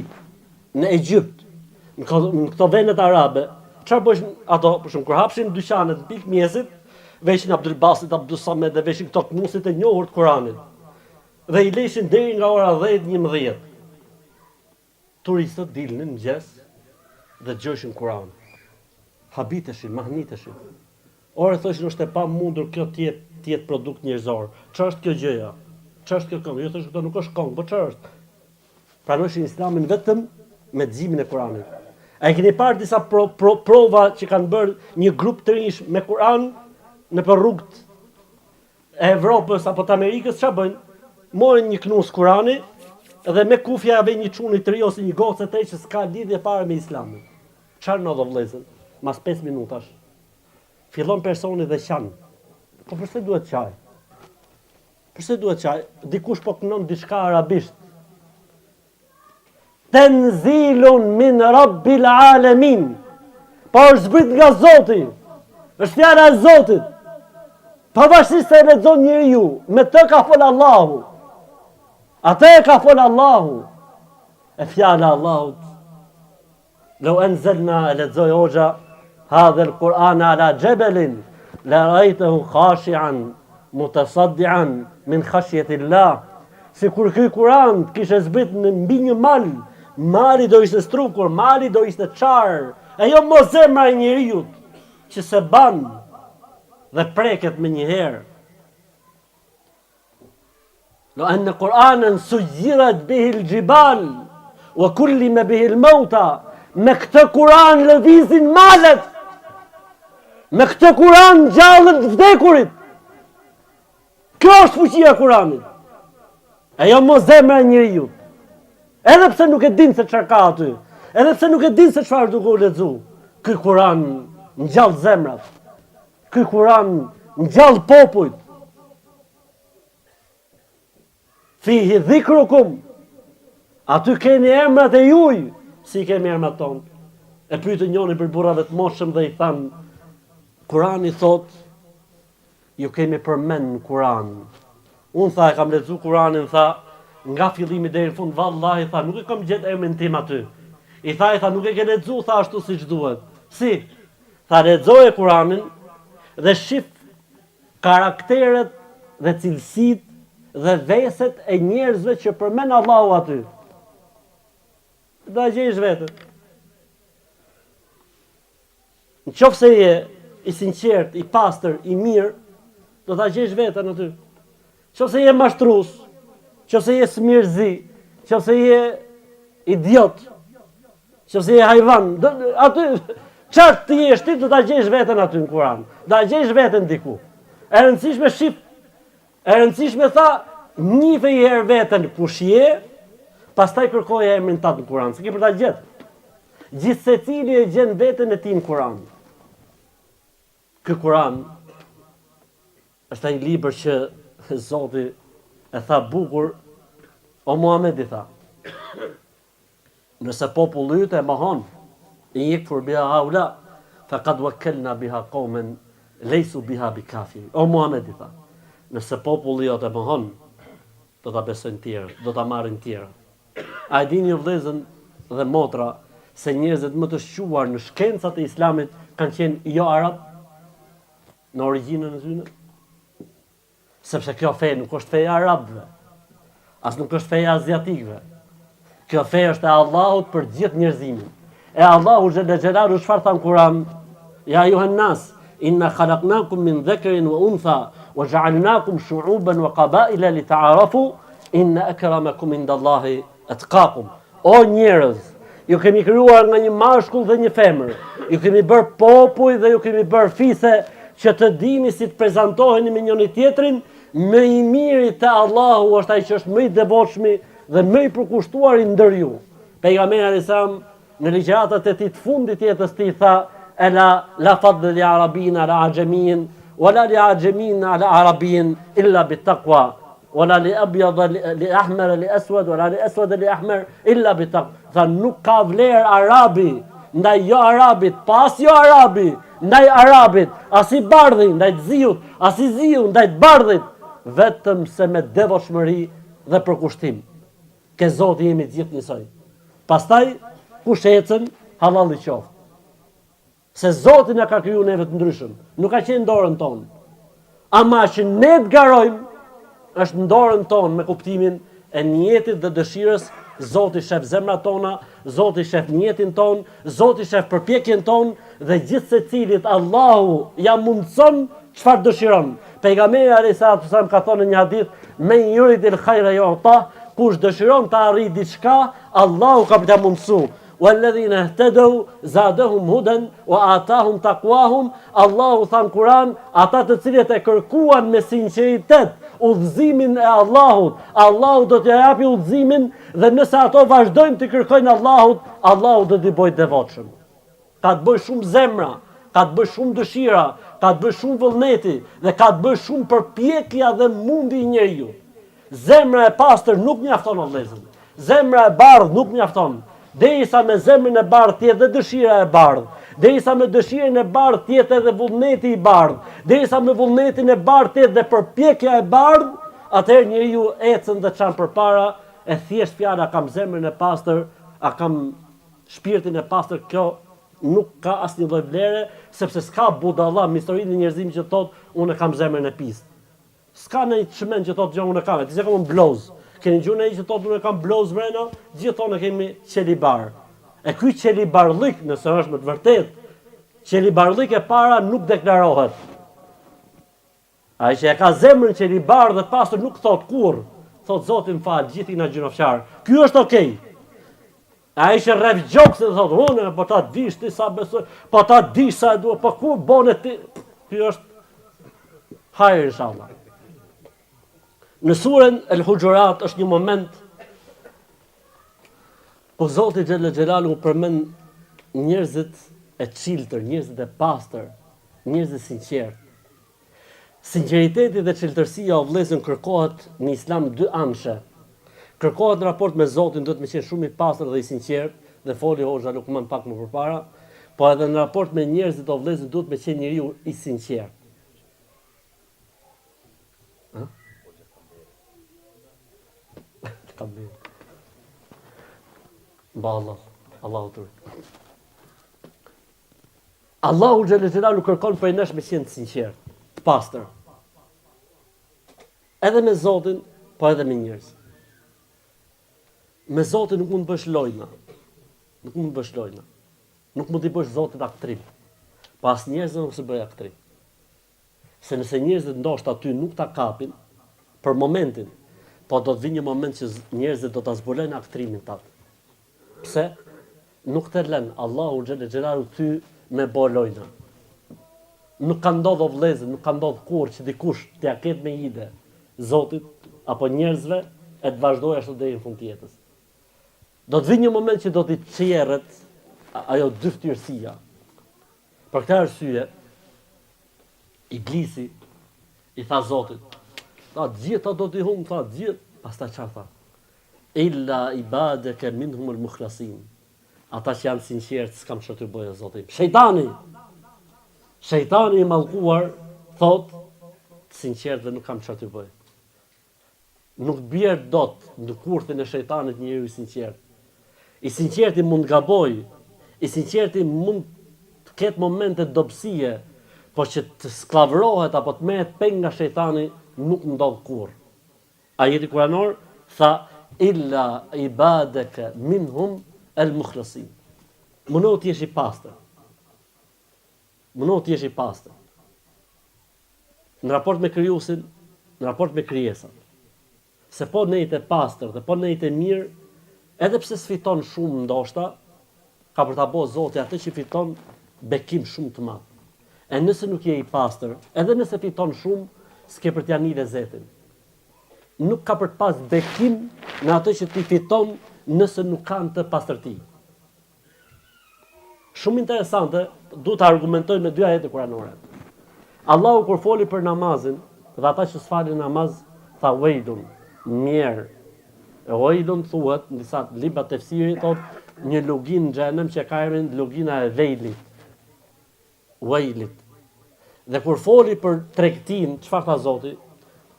në Egjipt, në këto vendet arabe, çfarë bëshin ato, për shumë kur hapshin dyqanet pikë mjesit, veshin Abdul Basit, Abdul Samed dhe veshin këto knusit e njohur të Kuranit. Dhe i leshin deri nga ora 10-11. Turistët dilnin në mëngjes dhe dëgjojshin Kur'an. Habiteshin, mahniteshin. Ore thoshin është e pamundur kjo të jetë produkt njerëzor. Ç'është kjo gjëja? Ç'është kjo këngë? Jo thoshin këto nuk është këngë, po ç'është? Pranojshin islamin vetëm me leximin e Kuranit. A e keni parë disa prova që kanë bërë një grup të rinj me Kur'an nëpër rrugët e Evropës apo të Amerikës, ç'a bëjnë? Morën një knus Kurani dhe me kufja vjen një çuni të ri ose një gocë të re që s'ka lidhje fare me islamin. Çfarë ndodh vëllezër? Mas 5 minutash fillon personi dhe qan. Po pse duhet çaj? Pse duhet çaj? Dikush po kënon diçka arabisht. Tanzilun min Rabbil alamin. Po është zbrit nga Zoti. Është fjala e Zotit. Pavarësisht se e lexon njeriu, me të ka fol Allahu. Atë e ka fol Allahu. E fjala Allahut. Lau anzalna lexoj hoxha hadha al-Quran ala jabalin la ra'aytahu khashi'an mutasaddian min khashyati Allah. Sikur ky Kur'an kishte zbrit në mbi një mal, mali do ishte strukur, mali do ishte çar. E jo mos zemra e njeriu që se ban dhe preket me një herë. Lo anë Kur'anën sujjirat bihi l-gjibal wa kullime bihi l-mauta. Me këtë Kur'an lëvizin malet. Me këtë Kur'an gjallët vdekurit. Kjo është fuqia e Kur'anit. E jo mos zemra e njeriu. Edhe pse nuk e din se çfarë ka aty. Edhe pse nuk e din se çfarë duke u lexu. Ky Kur'an ngjall zemrat. Ky Kur'an ngjall popujt. Fihi dhikrukum. Aty keni emrat e juj, si kemi emrat tonë. E pyetën njëri për burrave të moshëm dhe i than, Kurani thot, ju kemi përmend në Kur'an. Unë tha, e kam lexuar Kur'anin, tha, nga fillimi deri në fund, vallahi, tha, nuk e kam gjetë emrin tim aty. I tha, nuk e ke lexuar, tha, ashtu siç duhet. Si? Tha, lexoje Kur'anin dhe shif karakteret dhe cilësitë dhe veset e njerëzve që përmend Allahu aty. Da gjejsh vetën. Në qoftë se je i sinqert, i pastër, i mirë, do ta gjesh vetën aty. Qoftë se je mashtrues, qoftë se je smirzi, qoftë se je idiot, qoftë se je hajvan, aty çfarë të jesh ti do ta gjesh vetën aty në Kur'an. Do ta gjesh vetën diku. E rëndësishme shif, e rëndësishme tha, njife i herë vetën kush je, pastaj kërkoje emrin tat në Kur'an, s'ke për ta gjetë. Gjithsecili e gjen veten e tij në Kur'an. Ky Kur'an është ai libër që Zoti e tha bukur, o Muhammed i tha, nëse populli yt e mohon, i yakfur biha haula, faqad wakkalna biha qauman laysu biha bikafir. O Muhammed i tha, nëse populli jot e mohon, do ta besojnë tjerë, do ta marrin tjerë. A e dini vëllezën dhe motra se njerëzit më të shquar në shkencat e Islamit kanë qenë jo arab në origjinën e tyre? Sepse kjo fe nuk është feja arabëve, as nuk është feja aziatikëve. Kjo fe është e Allahut për gjithë njerëzimin. E Allahu xhalla xhelalu çfarë than Kur'an? Ja ayuhan nas, inna khalaqnakum min dhakarin wa untha wa ja'alnakum shu'uban wa qaba'ila lita'arafu inna akramakum indallahi atqakum. O njerëz, ju kemi krijuar nga një mashkull dhe një femër. Ju kemi bërë popull dhe ju kemi bërë fise që të dini si të prezantoheni me njëri tjetrin. Më i miri te Allahu është ai që është më i devotshmi dhe më i përkushtuar i ndër ju. Pejgamberi alayhis salam në ligjëratat e tij të fundit të jetës tij tha: "Ela la fadl li arabin ala ajamin, wala li ajamin ala arabin illa bittaqwa." Wala li abyad li ahmer li aswad wala li aswad li ahmer illa bitaq. Tha nuk ka vlerë arabi ndaj jo arabit, pas jo arabi ndaj arabit, as i bardhi ndaj të ziut, as i ziu ndaj të bardhit, vetëm se me devotshmëri dhe përkushtim. Ke Zoti jemi të gjithë njësoj. Pastaj kush ecën halal i qoftë. Se Zoti na ka krijuar neve të ndryshëm, nuk ka qenë dorën tonë. Ama që ne të garojmë është në dorën tonë me kuptimin e njetit dhe dëshirës. Zoti shef zemrat tona, Zoti shef njetin ton, Zoti shef përpjekjen ton dhe gjithë se cilit Allahu ja mundson çfarë dëshiron. Pejgamberi alayhis salam ka thonë në një hadith, men yuridil khayra yu'ta, kush dëshiron të arrijë diçka, Allahu ka ta mundsu. Walladhina ihtadaw zadahum hudan wa atahum taqwahum. Allahu than Kur'an, ata të cilët e kërkuan me sinqeritet udhëzimin e Allahut, Allahu do t'ja japi udhëzimin dhe nëse ato vazhdojnë të kërkojnë Allahut, Allahu do t'i bëjë devotshëm. Ka të bëjë shumë zemra, ka të bëjë shumë dëshira, ka të bëjë shumë vullneti dhe ka të bëjë shumë përpjekja dhe mundi i njeriu. Zemra e pastër nuk mjafton vëllezër. Zemra e bardhë nuk mjafton. Derisa me zemrën e bardhë tjetë dhe dëshira e bardhë, derisa me dëshirën e bardhë tjetë edhe vullneti i bardhë, derisa me vullnetin e bardhë tjetë dhe përpjekja e bardhë, atëherë njeriu ecën dhe çan përpara, e thjesht fjala kam zemrën e pastër, a kam shpirtin e pastër, kjo nuk ka asnjë lloj vlere, sepse s'ka budalla historinë e njerëzimit që thotë unë kam zemrën e pistë. S'ka në çmend që thotë gjë unë kam, ti se kam bloz. Keni gjurë që thotë unë kam bloz mrena, gjithonë kemi qelibar. E ky qelibarlik, nëse është më të vërtet, qelibarlik e para nuk deklarohet. Ai që e ka zemrën qelibar dhe pastër nuk thot kurrë, thot Zoti më fal, gjithë na gjinofçar. Ky është okay. Ai që rreth gjokse thot unë po ta dish ti sa besoj, po ta dish sa dua, po ku bone ti? Ky është hajër inshallah. Në surën El Hujurat është një moment Po Zoti Xhelel Xhelalu përmend njerëzit e çiltër, njerëzit e pastër, njerëzit sinqert. Sinqeriteti dhe çiltërsia o vëllezër kërkohet në Islam dy anshe. Kërkohet në raport me Zotin, duhet me qenë shumë i pastër dhe i sinqert, dhe foli Hoxha Lukman pak më përpara, po edhe në raport me njerëzit o vëllezër duhet me qenë njeriu i sinqert. Allahu tur. Allahu Xhelel Xhelalu kërkon prej nesh me qenë të sinqert, të pastër. Edhe me Zotin, po edhe me njerëz. Me Zotin nuk mund të bësh lojna. Nuk mund të bësh lojna. Nuk mund të bësh Zotit aktrim. Pas njerëzve nuk se bëj aktrim. Se nëse njerëzit ndoshta aty nuk ta kapin për momentin, po do të vinë një moment që njerëzit do ta zbulojnë aktrimin tat. Pse? Nuk të lën Allahu Xhelel Xhelalu ty me bë lojna. Nuk ka ndodhur vëllezër, nuk ka ndodhur kurrë që dikush t'ia ketë me ide Zotit apo njerëzve e të vazhdojë ashtu deri në fund të jetës. Do të vinë një moment që do t'i çjerret ajo dyftyrësia. Për këtë arsye, Iblisi i tha Zotit, tha gjitha do t'i humb, tha gjithë, pastaj çfarë tha? Illa ibadaka minhum al-mukhlasin. Ata që janë sinqert s'kam çfarë të bëjë Zoti. Shejtani i mallkuar thot, sinqert dhe nuk kam çfarë të bëj. Nuk bjer dot në kurthin e shejtanit njeriu i sinqert. I sinqerti mund gaboj, i sinqerti mund të ketë momente dobësie, por që të sklavërohet apo të merret peng nga shejtani nuk ndodh kurrë. Ajeti kuranor tha illa ibadaka minhum al-mukhlasin. Mundo të jesh i pastër. Mundo të jesh i pastër. Në raport me krijuesin, në raport me krijesat. Se po ne jetë pastër dhe po ne jetë mirë, edhe pse sfiton shumë ndoshta, ka për ta bëu Zoti atë që fiton bekim shumë të madh. E nëse nuk je i pastër, edhe nëse fiton shumë, s'ke për t'ja nidhe Zetin. Nuk ka për të pas bekim në atë që ti fiton nëse nuk kanë të pastërti. Shumë interesante, du të argumentoj me dy ajete kuranore. Allahu kur foli për namazin, dhe ata që s'falin namaz, tha wailun, mirë. Wailun thuhet në disa libra tefsiri thot një lugin në xhenem që ka emrin lugina e vejlit. Wailit. Dhe kur foli për tregtin, çfarë tha Zoti?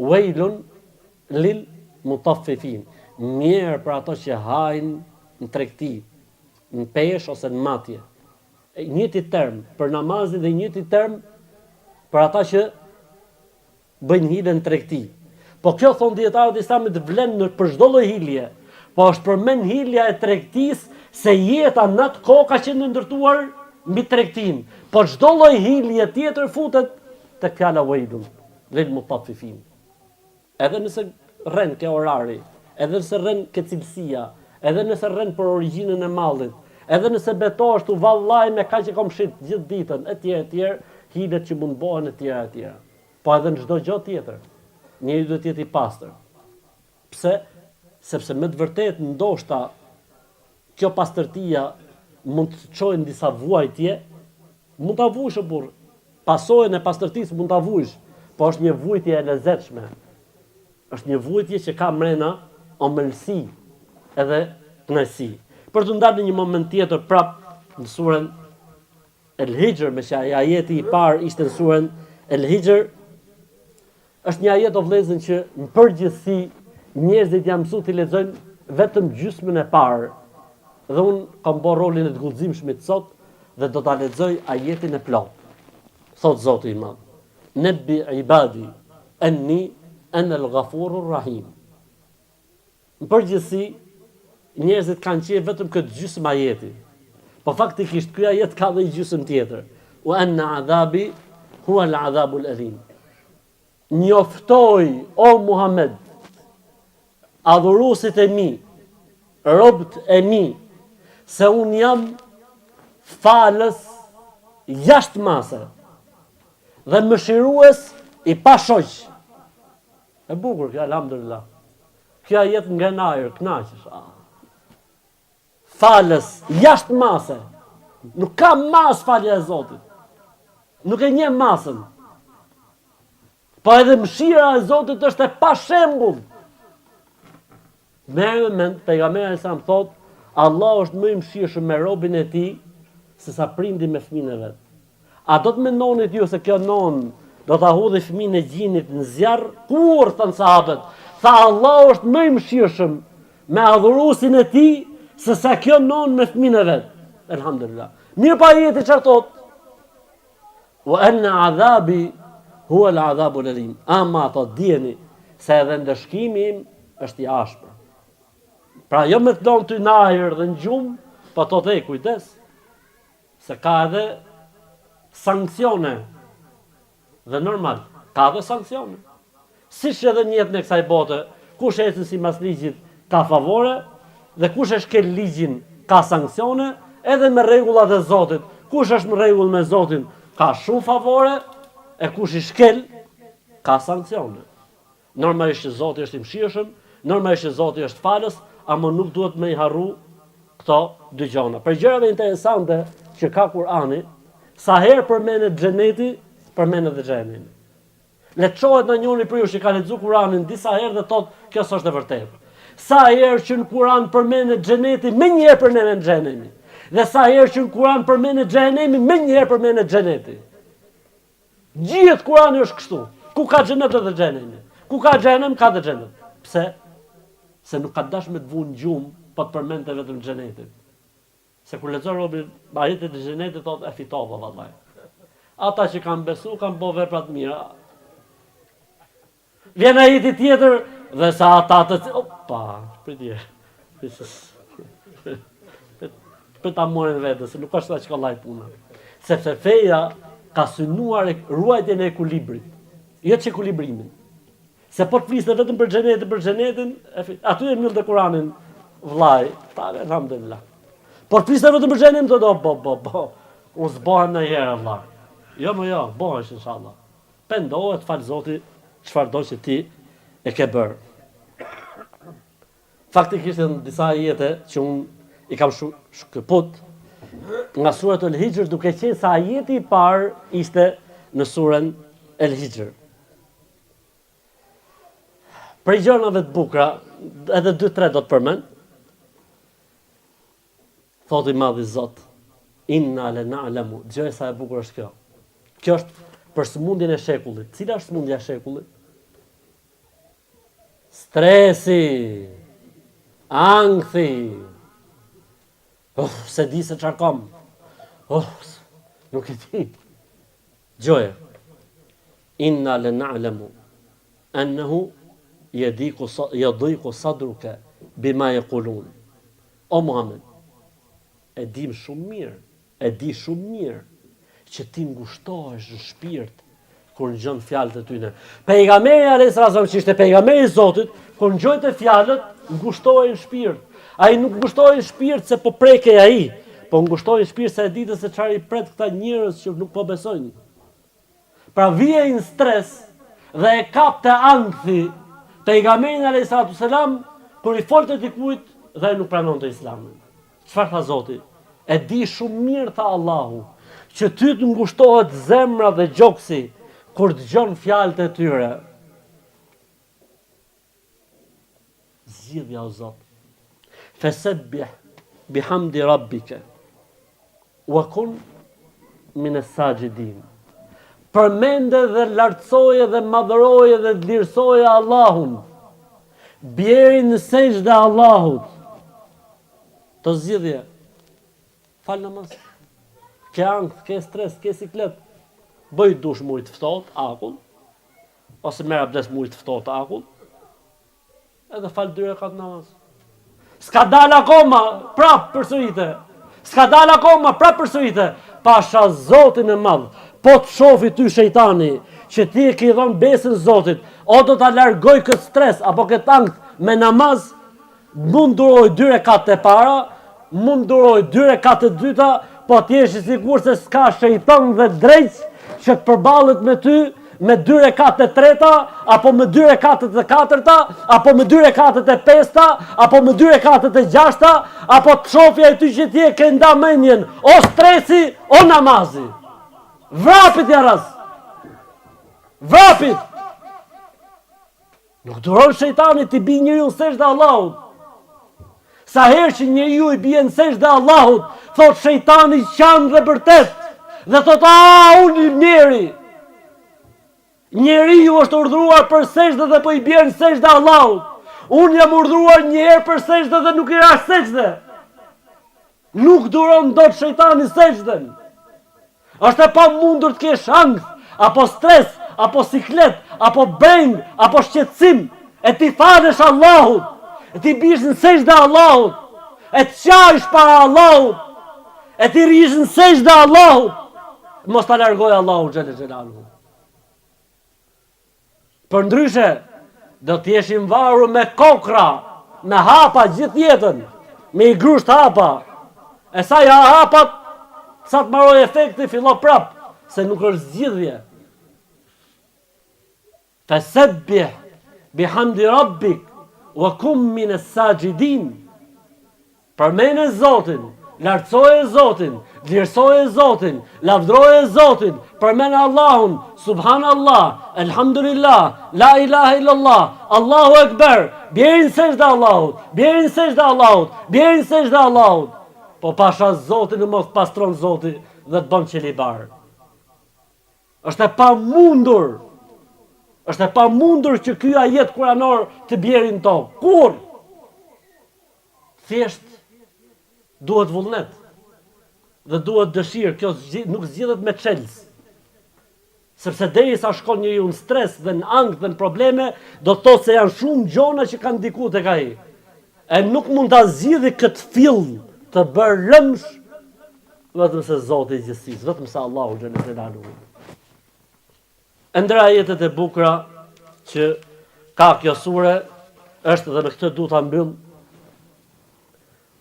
Wailun lil mutaffifin. Mirë për ato që hajnë në tregti, në peshë ose në matje. Njëti term për namazin dhe njëti term për ata që bëjnë hile në tregti. Po kjo thon dietarët islamit vlen për çdo lloj hilje, po është përmend hilja e tregtisë se jeta në atë kohë ka qenë ndërtuar mbi tregtin. Po çdo lloj hilje tjetër futet te fjala wailun, lil mutaffifin. Edhe nëse rren ke orari, edhe nëse rren ke cilësia, edhe nëse rren për origjinën e mallit, edhe nëse betohesh tu vallaj me kaq që kom shit gjithë ditën, etj, hilet që mund bëhen etj. Po edhe në çdo gjë tjetër, njeriu duhet të jetë i pastër. Pse? Sepse me të vërtetë ndoshta kjo pastërtia mund të çojë në disa vuajtje, mund ta vuash burr. Pasojën e pastërtisë mund ta vuash, po është një vujtje e lezetshme. Është një vujtje që ka mrena omëlsi edhe kënaqësi. Për të ndarë në një moment tjetër prap në surën El-Hijr, me që ajeti i parë ishte në surën El-Hijr, është një ajet o vëllezër që në përgjithësi njerëzit janë mësuar të lexojnë vetëm gjysmën e parë. Dhe unë kam bërë rolin e të guximshmit sot dhe do ta lexoj ajetin e plot. Thot Zoti i Madh: "Nabi ibadi anni ana al-ghafurur rahim." Në përgjithësi njerëzit kanë qenë vetëm këtë gjysmë ajeti. Po faktikisht ky ajet ka dhe gjysmë tjetër. Wa anna adhabi huwa al-adhabul alim. Njoftoj, o Muhammed, adhuruesit e mi, robët e mi, se unë jam falës jashtë mase dhe mëshirues i pashoq. E bukur kjo, alhamdulillah. Kjo ajet nga ajër, kënaqesh. falës jashtë mase. Nuk ka mas falja e Zotit. Nuk e njeh masën. Po edhe mëshira e Zotit është e pa shembull. Merë mend, pejgamberi sa më thot, Allah është më i mëshirshëm me robën e tij se sa prindi me fëmijën e vet. A do të mendonit ju se kjo non do ta hudhi fëmijën e gjinit në zjarr? Kur thën sahabët, tha Allah është më i mëshirshëm me adhuruesin e tij se sa kjo non me fëmijën e vet. Elhamdulillah. Mirë pa jeti çfarë thot? Wa anna adhabi huwa al-adhabu al-alim. Ama ato dijeni se edhe ndëshkimi im është i ashpër. Pra jo me të donë ty në ajër dhe në gjumë, po të dhe kujdes, se ka edhe sankcione, dhe normal, ka edhe sankcione. Si që edhe njët në kësaj bote, kush e si mas ligjit ka favore, dhe kush e shkel ligjin ka sankcione, edhe me regullat e Zotit, kush është në regull me Zotin ka shumë favore, e kush i shkel ka sankcione. Normalisht që Zoti është i mëshirshëm, normalisht që Zoti është falës, ama nuk duhet me i harru këto dy gjona. Për gjërave interesante që ka Kurani, sa herë përmenet xheneti, përmenet dhe xhenemi. Le të shohet në njëri për ju që ka lexuar Kuranin disa herë dhe thot, kjo s'është e vërtetë. Sa herë që në Kuran përmenet xheneti, më një herë përmenet xhenemi. Dhe sa herë që në Kuran përmenet xhenemi, më një herë përmenet xheneti. Gjithë Kurani është kështu. Ku ka xhenet dhe xhenemi? Ku ka xhenem, ka dhe xhenet. Pse? Se nuk ka dash me të vunë gjumë, po të përmente vetëm xhenetin. Se kur lexon robi ajetet e xhenetit thotë e fitova vallaj. Ata që kanë besu, kanë bo vepra të mira. Vjen ajeti tjetër dhe sa ata të opa, pritje. Për ta morën vetë, se nuk është aq kollaj puna. Sepse feja ka synuar ruajtjen e ekuilibrit, jo çekuilibrimin. Se po të fliste vetëm për xhenetin, aty e mbyll te Kurani vllai, fare alhamdulillah. Po të fliste vetëm për xhenetin, do. U zbohem në herë vllai. Jo, më jo, bohesh inshallah. Pendohet fal Zoti çfarë do që ti e ke bër. Faktikisht në disa ajete që unë i kam shkëput nga surat El-Hijr, duke qenë sa ajeti i parë ishte në surën El-Hijr. Për gjërave të bukura, edhe 2-3 do të përmend. Thot i madhi Zot, inna lena'lamu, gjë sa e bukur është kjo. Kjo është për sëmundjen e shekullit. Cila është sëmundja e shekullit? Stresi, ankthi. Se di se çfarë kam. Nuk e di. Gjoja. Inna lena'lamu annahu yadiqu sadruka bima yaqulun. O Muhammed, e di shumë mirë që ti ngushtohesh në shpirt kur ngjon fjalët e tyre. Pejgamberi alayhis salam që ishte pejgamberi i Zotit, kur ngjonte fjalët, ngushtohej në shpirt. Ai nuk ngushtohej në shpirt se po prekej ai, po ngushtohej në shpirt se e ditë se çfarë i pret këta njerëz që nuk po besojnë. Pra vije në stres dhe e kapte ankthi pejgamberi alayhis salam kur i folte dikujt dhe ai nuk pranonte Islamin. Çfarë tha Zoti? E di shumë mirë, tha Allahu, që ty të ngushtohet zemra dhe gjoksi kur dëgjon fjalët e tyre. Zgjidhja o Zot. Fasabbih bihamdi rabbika wa kun min as-sajidin. Përmende dhe lartësoje dhe madhëroje dhe lirësoje Allahun. Bjeri në sejdë Allahut. Të zgjidhje. Fal namaz. Ke ankth, ke stres, ke siklet. Bëj dush me ujë të ftohtë, akull. Ose merr abdes me ujë të ftohtë, akull. Edhe fal 2 rekat namaz. S'ka dal akoma, prap përsërite. S'ka dal akoma, prap përsërite. Pasha Zotin e madh. Po të shofi ty shejtani që ti e ke dhënë besën Zotit, o do ta largoj këtë stres apo këtë ankth me namaz, mund duroj 2 rekat e para, mund duroj 2 rekat e dyta, po ti je i sigurt se s'ka shejtan dhe drejt që të përballet me ty me 2 rekatet e treta, apo me 2 rekatet e katërta, apo me 2 rekatet e pesta, apo me 2 rekatet e gjashta, apo të shofja e ty që ti e ke nda mendjen, o stresi, o namazi. Vrapit jaras. Vrapit. Nuk duron shejtani t'i bi njeriu në sejdë Allahut. Sa herë që njeriu i bie në sejdë Allahut, thot shejtani qanë dhe bërtet, dhe thot, unë i mjeri. Njeriu është urdhëruar për sejdë dhe po i bie në sejdë Allahut. Unë jam urdhëruar një herë për sejdë dhe nuk i ra sejdë. Nuk duron dot shejtani sejdën. Është e pamundur të kesh angth, apo stres, apo siklet, apo breng, apo shqetësim, e ti fanesh Allahut, e ti bish në sejdë Allahut, e të qajsh para Allahut, e ti rish në sejdë Allahut, mos ta largoj Allahu xhel xhelaluhu. Për ndryshe, do t'jeshim varur me kokra, me hapa gjithë jetën, me i grusht hapa, e sa ja hapat, sa të marroj efekti, fillo prap, se nuk është zgjidhje. Fasabbih bihamdi rabbik wa kum min as-sajidin. Përmene Zotin, lartësoje Zotin, vlerësoje Zotin, lavdroje Zotin, përmene Allahun, subhanallah, elhamdulillah, la ilaha illallah, Allahu ekber, bjerin sejdë Allahut, bjerin sejdë Allahut, bjerin sejdë Allahut. Po pasha Zotin në mos pastron Zotin dhe të bën qelibar. Është e pamundur. Është e pamundur që ky ajet kuranor të bjerin to. Kur? Thjesht duhet vullnet. Dhe duhet dëshirë, kjo nuk zgjidhet me çelës. Sepse derisa shkon njeriu në stres dhe në angth dhe në probleme, do të thotë se janë shumë gjona që kanë ndikuar tek ai. E nuk mund ta zgjidhë këtë fill të bërë lëmsh vetëm se Zoti i gjithësisë, vetëm se Allahu xhel xelaluhu. Ndër ajetet e bukura që ka kjo sure është, dhe me këtë du ta mbyll,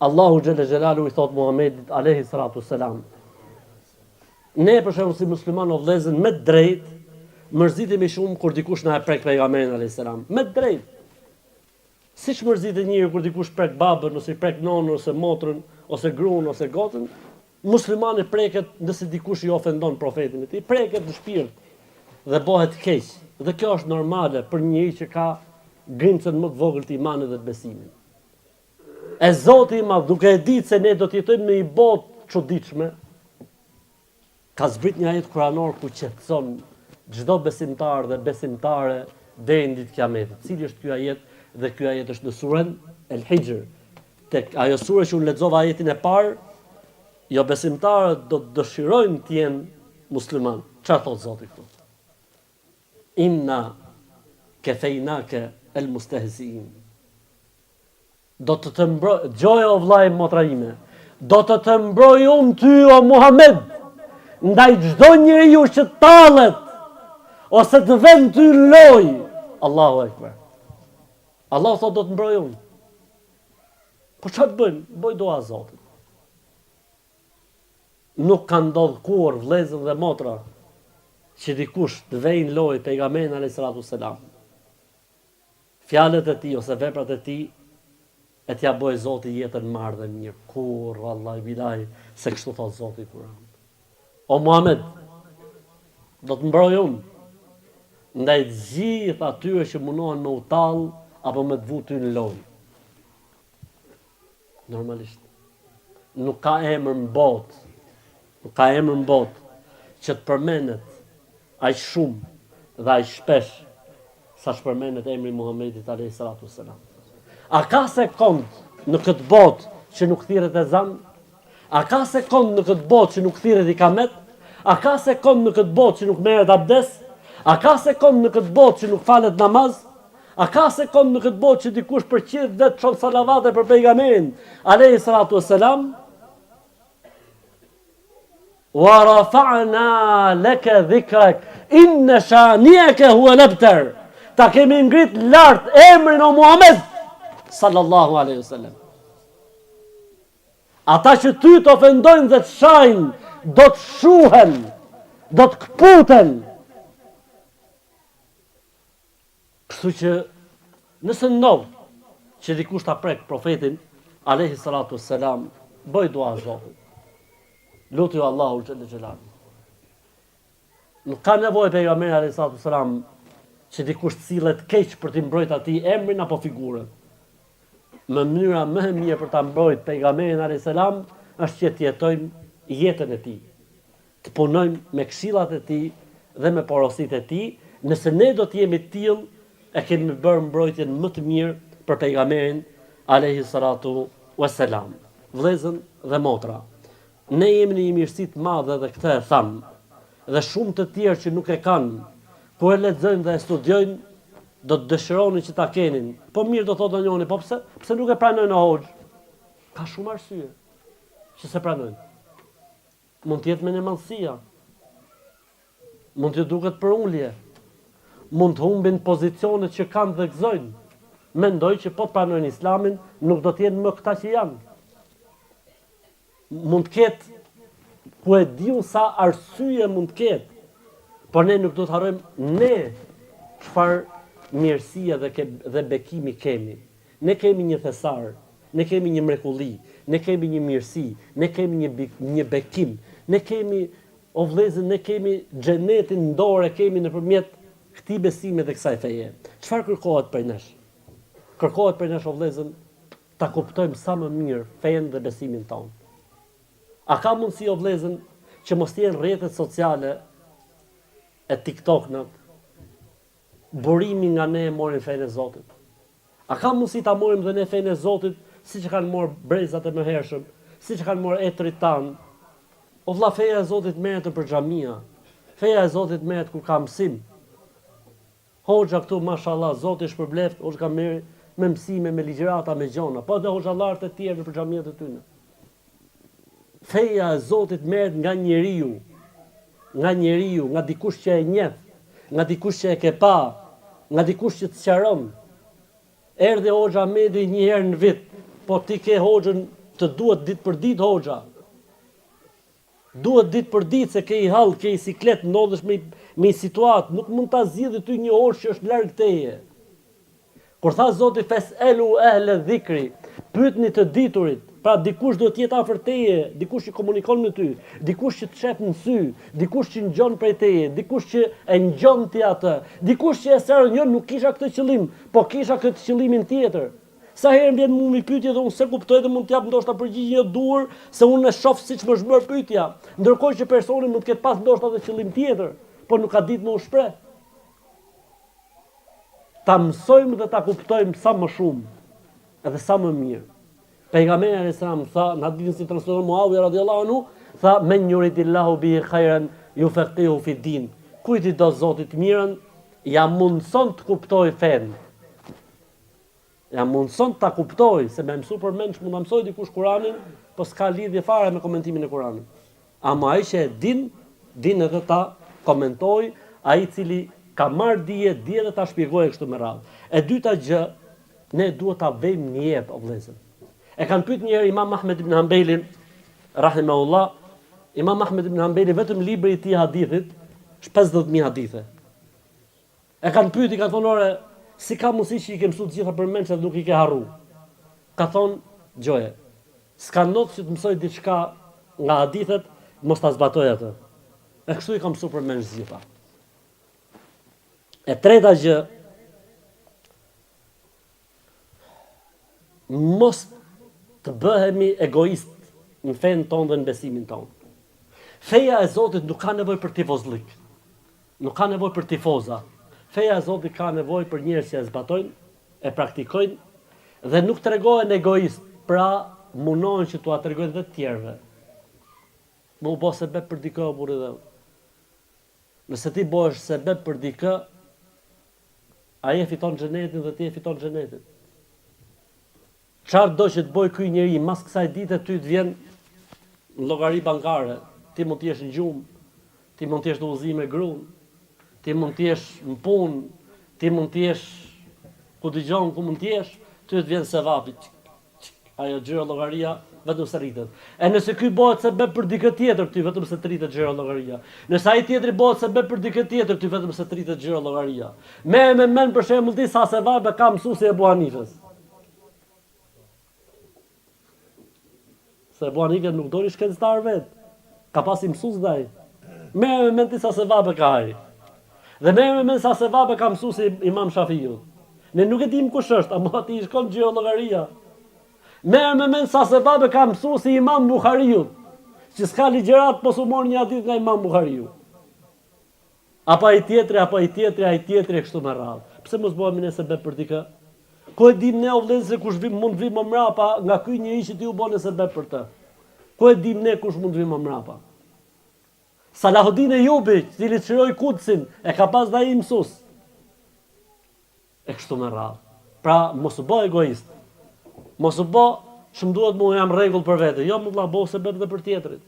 Allahu xhel xelaluhu i thot Muhamedit alayhi salatu selam, ne për shembull si musliman o vëllezër me drejt mërzitemi shumë kur dikush na e prek pejgamberin alayhi salam, me drejt. Siç mërzitet njëri kur dikush prek babën ose i prek nonën ose motrën ose gruan ose gotën, muslimani preket nëse dikush i ofendon profetin e tij, preket në shpirt dhe bëhet keq. Dhe kjo është normale për njëri që ka grimcën më të vogël të imanit dhe të besimit. E Zoti i Madh, duke e ditë se ne do të jetojmë në një botë çuditshme, ka zbrit një ajet kuranor ku qetëson çdo besimtar dhe besimtare deri në ditën e Kiametit. Cili është ky ajet? Dhe ky ajet është në surën El-Hijr. Tek ajo sure që unë lexova ajetin e parë, jo besimtarët do të dëshirojnë të jenë musliman. Çfarë thot Zoti këtu? Inna kefejnake el mustehziin. Do të të mbroj, gjoja o vllai motra ime, do të të mbroj unë ty o Muhammed, ndaj çdo njeriu që tallet ose të vend ty loj. Allahu ekber. Allah thot do të mbroj unë. Po çfarë të bëjmë? Bëj dua Zotit. Nuk ka ndodhur kur vëllezër dhe motra që dikush të vejnë loj pejgamberin alayhis salatu selam. Fjalët e tij ose veprat e tij e t'ja bëj Zoti jetën marrë dhe mirë. Kur vallahi billahi se kështu thot Zoti i Kur'an. O Muhammed, do të mbroj unë ndaj të gjithë atyre që munohen me utall apo me të vu ty në lojë. Normalisht. Nuk ka emër në botë. Nuk ka emër në botë që të përmendet aq shumë dhe aq shpesh sa shpërmendet emri Muhamedit alayhis salatu selam. A ka sekond në këtë botë që nuk thirret ezan? A ka sekond në këtë botë që nuk thirret ikamet? A ka sekond në këtë botë që nuk merret abdes? A ka sekond në këtë botë që nuk falet namaz? A ka sekond në këtë botë që dikush përqith dhe të çon salavate për pejgamberin alayhis salatu wassalam? Wa rafa'na laka dhikrak inna shani'aka huwa al-abtar. Ta kemi ngrit lart emrin o Muhammed sallallahu alaihi wasallam. Ata që ty të ofendojnë dhe të shajnë, do të shuhen, do të kputen. Kështu që nëse ndodh që dikush ta prek profetin alayhi salatu wassalam, bëj dua Zotit. Lutju Allahu xhallal xhelal. Nuk ka nevojë pejgamberi alayhi salatu wassalam që dikush cillet keq për t'i mbrojtë atij emrin apo figurën. Mënyra më e mirë për ta mbrojtur pejgamberin alayhi salam është që të jetojmë jetën e tij. Të punojmë me këshillat e tij dhe me porositë e tij. Nëse ne do të jemi të tillë, e kemi bërë mbrojtjen më të mirë për pejgamberin alayhi salatu wassalam. Vëllezër dhe motra, ne jemi në një mirësi të madhe dhe këtë e tham, dhe shumë të tjerë që nuk e kanë, kur e lexojnë dhe e studiojnë, do të dëshironi që ta kenin. Po mirë do thotë njëri, po pse nuk e pranojnë hoxh? Ka shumë arsye që se pranojnë. Mund të jetë me nemandësia, mund të duket për ulje, mund të humbin pozicionet që kanë dhe gëzojnë. Mendoj që po pranojnë islamin, nuk do të jenë më këta që janë. Mund të ketë, ku e diu sa arsye mund të ketë, por ne nuk do të harrojmë ne çfarë mirësia dhe bekimi kemi. Ne kemi një thesar, ne kemi një mrekulli, ne kemi një mirësi, ne kemi një bekim, ne kemi, o vëllezër, ne kemi xhenetin në dorë, kemi nëpërmjet këtij besimi dhe kësaj feje. Çfarë kërkohet prej nesh? Kërkohet prej nesh, o vëllezër, ta kuptojmë sa më mirë fenë dhe besimin tonë. A ka mundësi, o vëllezër, që mos jenë rrjetet sociale e TikTok-nat burimi nga ne e morin fenë e Zotit? A ka mundësi ta morim dhe ne fenë e Zotit si që kanë morë brezat e mëhershëm, si që kanë morë etrit tanë? O vlla, feja e Zotit merret për xhamia. Feja e Zotit merret kur ka mësim. Hoxha këtu, mashallah, Zoti shpërbleft, hoxha ka merr me mësime, me ligjërata, me gjona, po dhe hoxhallarët e tjerë për xhamiat e tyre. Feja e Zotit merret nga njeriu, nga dikush që e njeh, nga dikush që e ke pa, nga dikush që të sqaron. Erdhe hoxha Ahmedi një herë në vit, po ti ke hoxhën të duhet ditë për ditë hoxha. Duhet ditë për ditë se ke i hall, ke i siklet, ndodhesh me situatë, nuk mund ta zgjidhë ty një orë që është larg teje. Kur tha Zoti feselu ehle dhikri, pyetni të diturit, pra dikush do të jetë afër teje, dikush që komunikon me ty, dikush që të shef në sy, dikush që ngjon prej teje, dikush që e ngjon ti atë, dikush që e serën, jo nuk kisha këtë qëllim, po kisha këtë qëllimin tjetër. Sa herë vjen mua një pyetje dhe unë se kuptoj dhe mund t'jap ndoshta përgjigje e dur, se unë e shoh siç më zhbër pyetja, ndërkohë që personi mund të ketë pas ndoshta edhe qëllim tjetër, por nuk ka ditë më u shpreh. Ta mësojmë dhe ta kuptojmë sa më shumë edhe sa më mirë. Pejgamberi alayhis salam tha, në hadithin si transmeton Muawiya radhiyallahu anhu, tha men yuridillahu bihi khairan yufaqihu fi din. Kujt i do Zoti të mirën, ja mundson të kuptoj fen. Ja mundson ta kuptoj, se me mësu për mend mund ta mësoj dikush Kur'anin, po s'ka lidhje fare me komentimin e Kur'anit. Ama ai që e din edhe ta komentoj, ai i cili ka marr dije dhe ta shpjegojë kështu me radhë. E dyta gjë, ne duhet ta vëjmë në jetë, o vëllezër. E kanë pyet një herë Imam Ahmed ibn Hanbelin, rahimahullah, Imam Ahmed ibn Hanbeli vetëm libri i tij hadithit, është 50.000 hadithe. E kanë pyet, i kanë thonë, ore, si ka mundësi që i ke mësuar të gjitha për mend që nuk i ke harru? Ka thonë, gjoje, s'ka ndodhur që të mësoj diçka nga hadithet, mos ta zbatoj atë. E kështu i kam mësuar për mend të gjitha. E treta gjë, mos të bëhemi egoist në fenë tonë dhe në besimin tonë. Feja e Zotit nuk ka nevojë për tifozlik, nuk ka nevojë për tifoza. Feja e Zotit ka nevojë për njerëz që e zbatojnë, e praktikojnë dhe nuk tregohen egoist, pra munohen që t'ua tregojnë dhe të tjerëve. Më u bë sebeb për dikë, burri dhe. Nëse ti bëhesh sebeb për dikë, ai e fiton xhenetin dhe ti e fiton xhenetin. Çfarë do që të bëj ky njeri, mas kësaj dite ty të vjen në llogari bankare, ti mund të jesh në gjumë, ti mund të jesh në udhëzim me gruan, ti mund të jesh në punë, ti mund të jesh ku dëgjon, ku mund të jesh, ty të vjen sevapi. Ajo gjëra llogaria vetëm se rritet. E nëse ky bëhet sebeb për dikë tjetër, ty vetëm se të rritet xhiro llogaria. Nëse ai tjetri bëhet sebeb për dikë tjetër, ty vetëm se të rritet xhiro llogaria. Me mend për shembull ti sa sevabe ka mësuesi e Ebu Hanifes. Se Ebu Hanife nuk doli shkencëtar vet. Ka pasi mësues ndaj. Me mend ti sa sevabe ka ai. Dhe me mend sa sevabe ka mësuesi Imam Shafiu. Ne nuk e dim kush është, ama ti i shkon xhiro llogaria. Me mend sa sevabe ka mësuesi Imam Buhariu, që s'ka ligjërat po su mor një hadith nga Imam Buhariu. Apo ai tjetri kështu me radhë. Pse mos bëhemi ne sebeb për dikë? Ku e dim ne o vëllezër se kush mund vi më mrapa nga ky njeri që ti u bën sebeb për të? Ku e dim ne kush mund vi më mrapa? Salahuddin Ejubi, i cili çiroi Kudsin, e ka pas dhe ai mësues. E kështu me radhë. Pra mos u bë egoist. Mos u bë, shumë duhet mu jam rregull për vete. Jo më vëlla bëu sebeb dhe për tjetrit.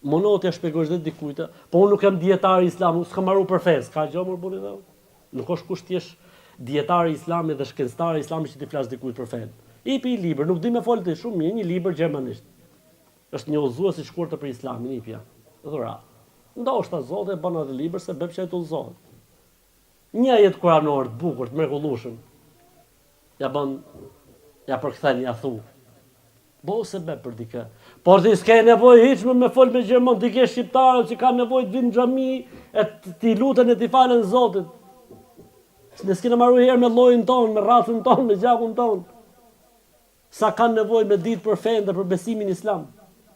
Mono t'ja shpjegosh dhe dikujt, po unë nuk jam dietar i Islamit, s'kam marrë për fes. Ka gjë më buni dhau. Nuk është kusht t'jesh dietar i Islamit dhe shkencëtar i Islamit që ti flas dikujt për fen. Ipi i libër, nuk di me fol ti shumë mirë, një libër gjermanisht. Është një udhëzues i shkurtër për Islamin, ipja. Dhura. Ndoshta Zoti e bën atë libër se bëj që ai të udhëzohet. Një ajet kuranor të bukur, të mrekullueshëm. Ja përkthen, ja thu. Bo sebeb për dikë. Por ti s'ke nevojë hiç me fol me gjerman, ti ke shqiptarët që kanë nevojë të vinë në xhami e ti luten e ti falen Zotit. Ne s'kena marrë herë me llojin ton, me racën ton, me gjakun ton. Sa kanë nevojë me ditë për fen dhe për besimin islam.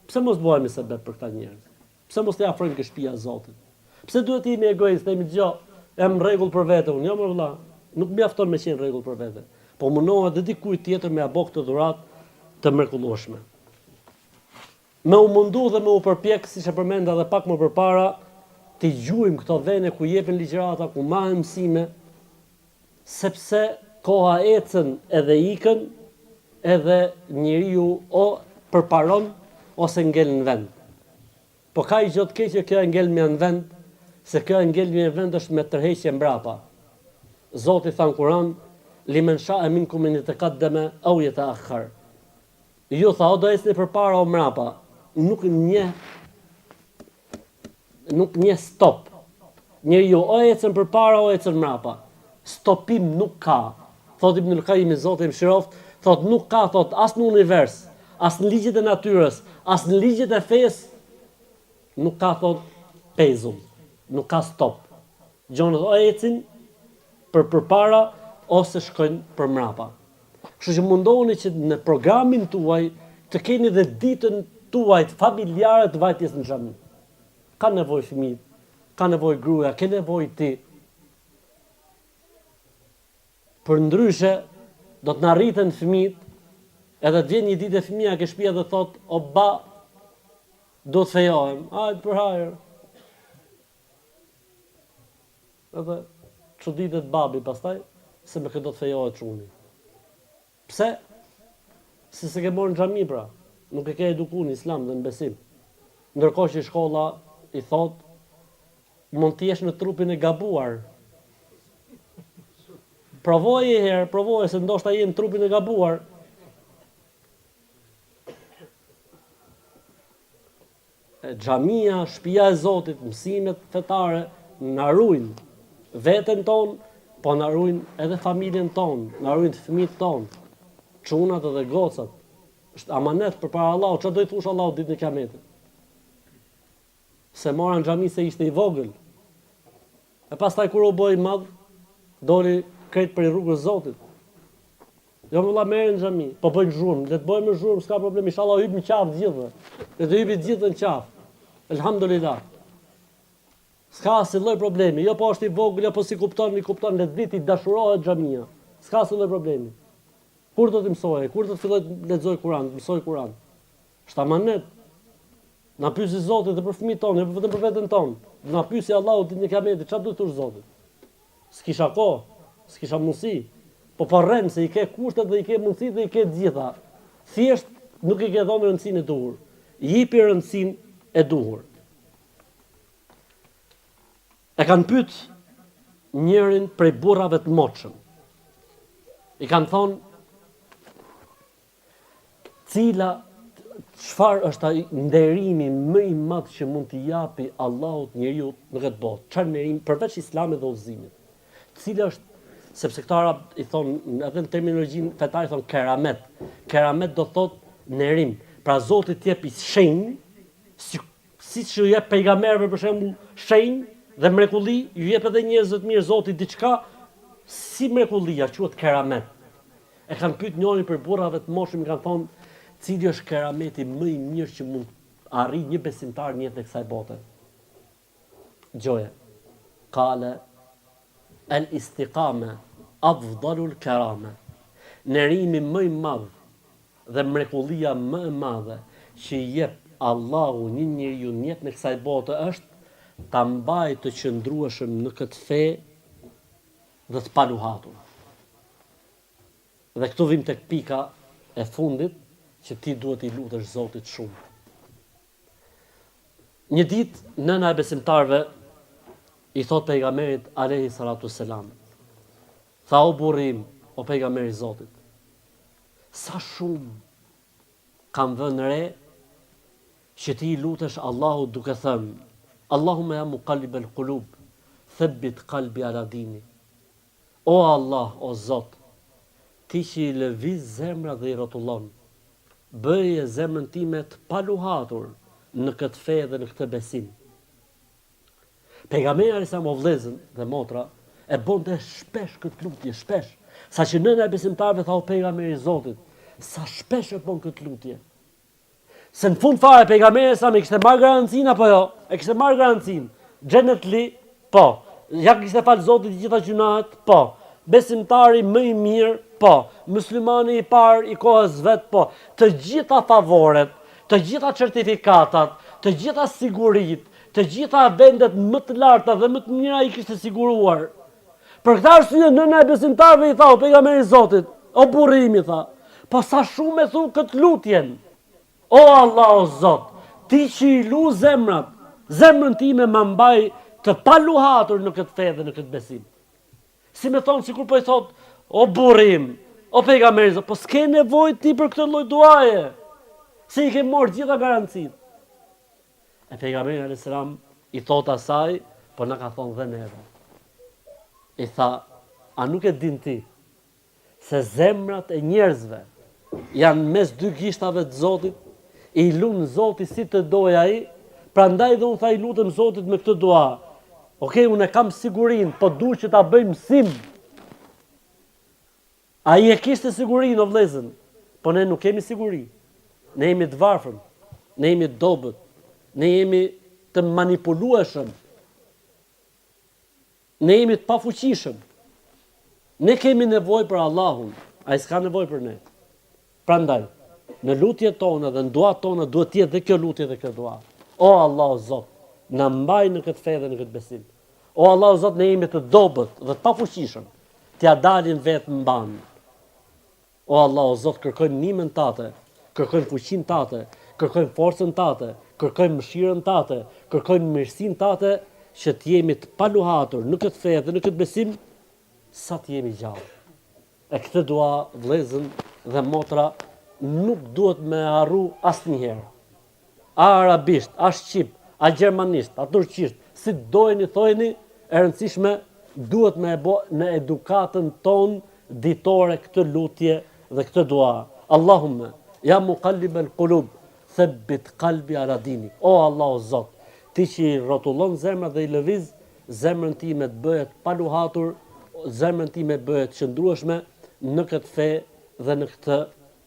Pse mos bëhemi sebeb për këta njerëz? Pse mos t'i afrojmë ke shtëpia e Zotit? Pse duhet të jemi egoist, themi dëgjoj, jam rregull për vete unë, jo më vëlla. Nuk mjafton me qenë rregull për vete. Po mundohet edhe dikujt tjetër me abo këtë dhuratë të mrekullueshme. Me u mundu dhe me u përpjek, siç e përmenda edhe pak më përpara, të gjujmë këto vende ku jepen ligjërata, ku marrin mësime, sepse koha ecën edhe ikën, edhe njeriu o përparon ose ngel në vend. Po ka i gjë të keq që kjo e ngelmja në vend, se kjo e ngelmja në vend është me tërheqje mbrapa. Zoti than Kur'an, limen sha'a minkum an yataqaddama aw yata'akhkhar. Ju tha o do esni përpara o mbrapa, nuk një stop. Njeriu o ecën përpara o ecën mbrapa. Stopim nuk ka. Thot Ibnul Qayyim, Zoti më shiroft, thot nuk ka, thot as në univers, as në ligjet e natyrës, as në ligjet e fesë, nuk ka, thot, pezull, nuk ka stop. Gjonët o ecin përpara ose shkojnë për mrapa. Kështu që mundohuni që në programin tuaj të keni dhe ditën tuaj familjare të vajtjes në xhami. Ka nevojë fëmijët, ka nevojë gruaja, ka nevojë ti. Për ndryshe do të na rriten fëmijët, edhe të vjen një ditë fëmia ke shtëpia dhe thot, o ba, do të fejohem, hajde për hajër. Edhe çuditet babi pastaj se me këtë do të fejohet çuni. Pse? Se ke morë në xhami pra, nuk e ke edukuar në Islam dhe në besim. Ndërkohë që shkolla i thot, mund të jesh në trupin e gabuar. Provoje herë, provoje se ndoshta je në trupin e gabuar. Xhamia, shtëpia e Zotit, mësimet fetare na ruajnë veten ton, po na ruajnë edhe familjen ton, na ruajnë fëmijët ton, çunat edhe gocat. Është amanet përpara Allahut, çfarë do i thosh Allahut ditën e Kiametit? Se mora në xhami se ishte i vogël. E pastaj kur u bë i madh, doli krejt për rrugës Zotit. Jo më vëlla merren në xhami, po bëjnë zhurmë, le të bëjmë zhurmë, s'ka problem, inshallah hyjmë në qafë gjithë. Le të hyjmë gjithë në qafë. Elhamdulillah. S'ka asnjë lloj problemi, jo po është i vogël, jo po si kupton, le të viti dashurohet xhamia. S'ka asnjë lloj problemi. Kur do të mësoj? Kur do të filloj të lexoj Kur'an, mësoj Kur'an? Është amanet. Na pyesi Zoti edhe për fëmijët tonë, jo vetëm për veten tonë. Na pyesi Allahu ditën e Kiametit, çfarë duhet të thosh Zotit? S'kisha kohë, s'kisha mundësi. Po rren se i ke kushtet dhe i ke mundësitë dhe i ke të gjitha. Thjesht nuk i ke dhënë rëndësinë e duhur. Jipi rëndësinë e duhur. E kanë pyet njërin prej burrave të moçëm. I kanë thonë, cila çfarë është ai nderimi më i madh që mund t'i japi Allahut njeriu në këtë botë? Çfarë nderim përveç Islamit dhe udhëzimit? Cili është, sepse këta arab i thon edhe në terminologjinë fetare thon keramet. Keramet do thot nderim. Pra Zoti t'jep shenjë, siç ju jep pejgamberëve për shembull shenjë dhe mrekulli, ju jep edhe njerëzve të mirë Zoti diçka si mrekullia, quhet keramet. E kanë pyet njërin për burrave të moshëm, kanë thonë cili është kerameti më i mirë që mund arrijë një besimtar në jetën e kësaj bote. Gjoja. Qala al-istiqama afdalul karama. Nderimi më i madh dhe mrekullia më e madhe që i jep Allahu një njeriu në jetën e kësaj bote është ta mbajë të qëndrueshëm në këtë fe dhe të paluhatur. Dhe këtu vim tek pika e fundit që ti duhet i lutesh Zotit shumë. Një ditë nëna e besimtarve i thot pejgamberit alayhi salatu selam. Tha o burrim, o pejgamberi i Zotit, sa shumë kam vënë re që ti i lutesh Allahut duke thënë: Allahumma ya muqallibal qulub, thabbit qalbi ala dini. O Allah, o Zot, ti që i lëviz zemra dhe i rrotullon, bëje zemrën time të paluhatur në këtë fe dhe në këtë besim. Pejgamberi alayhis o vëllezër dhe motra e bonte shpesh këtë lutje, shpesh. Saqë nëna e besimtarëve tha o pejgamberi i Zotit, sa shpesh e bon këtë lutje. Se në fund fare pejgamberi sa më kishte marrë garancinë apo jo? E kishte marrë garancinë. Xhenet li, po. Ja kishte fal Zotit të gjitha gjunahet, po. Besimtari më i mirë, po. Muslimani i parë i kohës vet, po. Të gjitha favoret, të gjitha certifikatat, të gjitha siguritë, të gjitha vendet më të larta dhe më të mira i kishte siguruar. Për këtë arsye nëna e besimtarëve i tha o pejgamberi i Zotit, o burrimi tha, po sa shumë e thu këtë lutjen. O Allah o Zot, ti që i lu zemrat, zemrën time më mbaj të paluhatur në këtë fe dhe në këtë besim. Si me thonë, sikur po i thot, o burrim, o pejgamberi, po s'ke nevojë ti për këtë lloj duaje, se i ke marrë gjitha garancinë. E pejgamberi alayhis salam i thot asaj, po na ka thonë dhe neve. I tha, a nuk e din ti se zemrat e njerëzve janë mes dy gishtave të Zotit, i lunë Zoti si të doj ai, prandaj dhe unë tha i lutem Zotit me këtë dua. Okej, unë e kam sigurinë, po duhet që ta bëj mësim. Ai e kishte sigurinë o vëllezër, po ne nuk kemi siguri. Ne jemi të varfër, ne jemi të dobët, ne jemi të manipulueshëm. Ne jemi të pafuqishëm. Ne kemi nevojë për Allahun, ai s'ka nevojë për ne. Prandaj, në lutjet tona dhe në duat tona duhet të jetë dhe kjo lutje dhe kjo dua. O Allah o Zot, na mbaj në këtë fe dhe në këtë besim. O Allah o Zot, ne jemi të dobët dhe të pafuqishëm, t'ja dalin vetë mban. O Allah o Zot, kërkojmë ndihmën tate, kërkojmë fuqinë tate, kërkojmë forcën tate, kërkojmë mëshirën tate, kërkojmë mirësinë tate, që të jemi të paluhatur në këtë fe dhe në këtë besim sa të jemi gjallë. E këtë dua vëllezër dhe motra nuk duhet me harru asnjëherë. A arabisht, a shqip, a gjermanisht, a turqisht, si dojeni thojeni, e rëndësishme duhet me e bo në edukatën tonë ditore këtë lutje dhe këtë dua. Allahumme, ja muqallibal qulub, thabbit qalbi ala dinik. O Allah o Zot, ti që i rrotullon zemrat dhe i lëviz, zemrën time të bëhet paluhatur, zemrën time të bëhet qëndrueshme në këtë fe dhe në këtë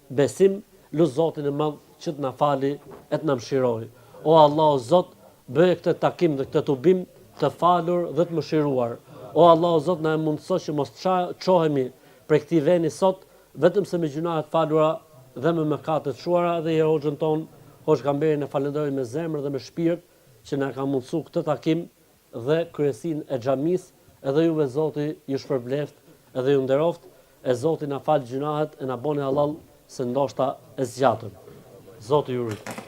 besim, lut Zotin e Madh që të na fali e të na mëshirojë. O Allah o Zot, bëje këtë takim dhe këtë tubim të falur dhe të mëshiruar. O Allah o Zot, na e mundëso që mos çohemi prej këtij veni sot, vetëm se me gjunahet falura dhe me mëkatet shuara dhe i hoxhën ton, hoxhamberin e falenderoj me zemër dhe me shpirt që na ka mundësu këtë takim dhe kryesinë e xhamisë, edhe juve Zoti ju shpërbleft, edhe ju nderoft, e Zoti na fal gjunahet e na boni halal se ndoshta e zgjatëm. Zoti ju rrit.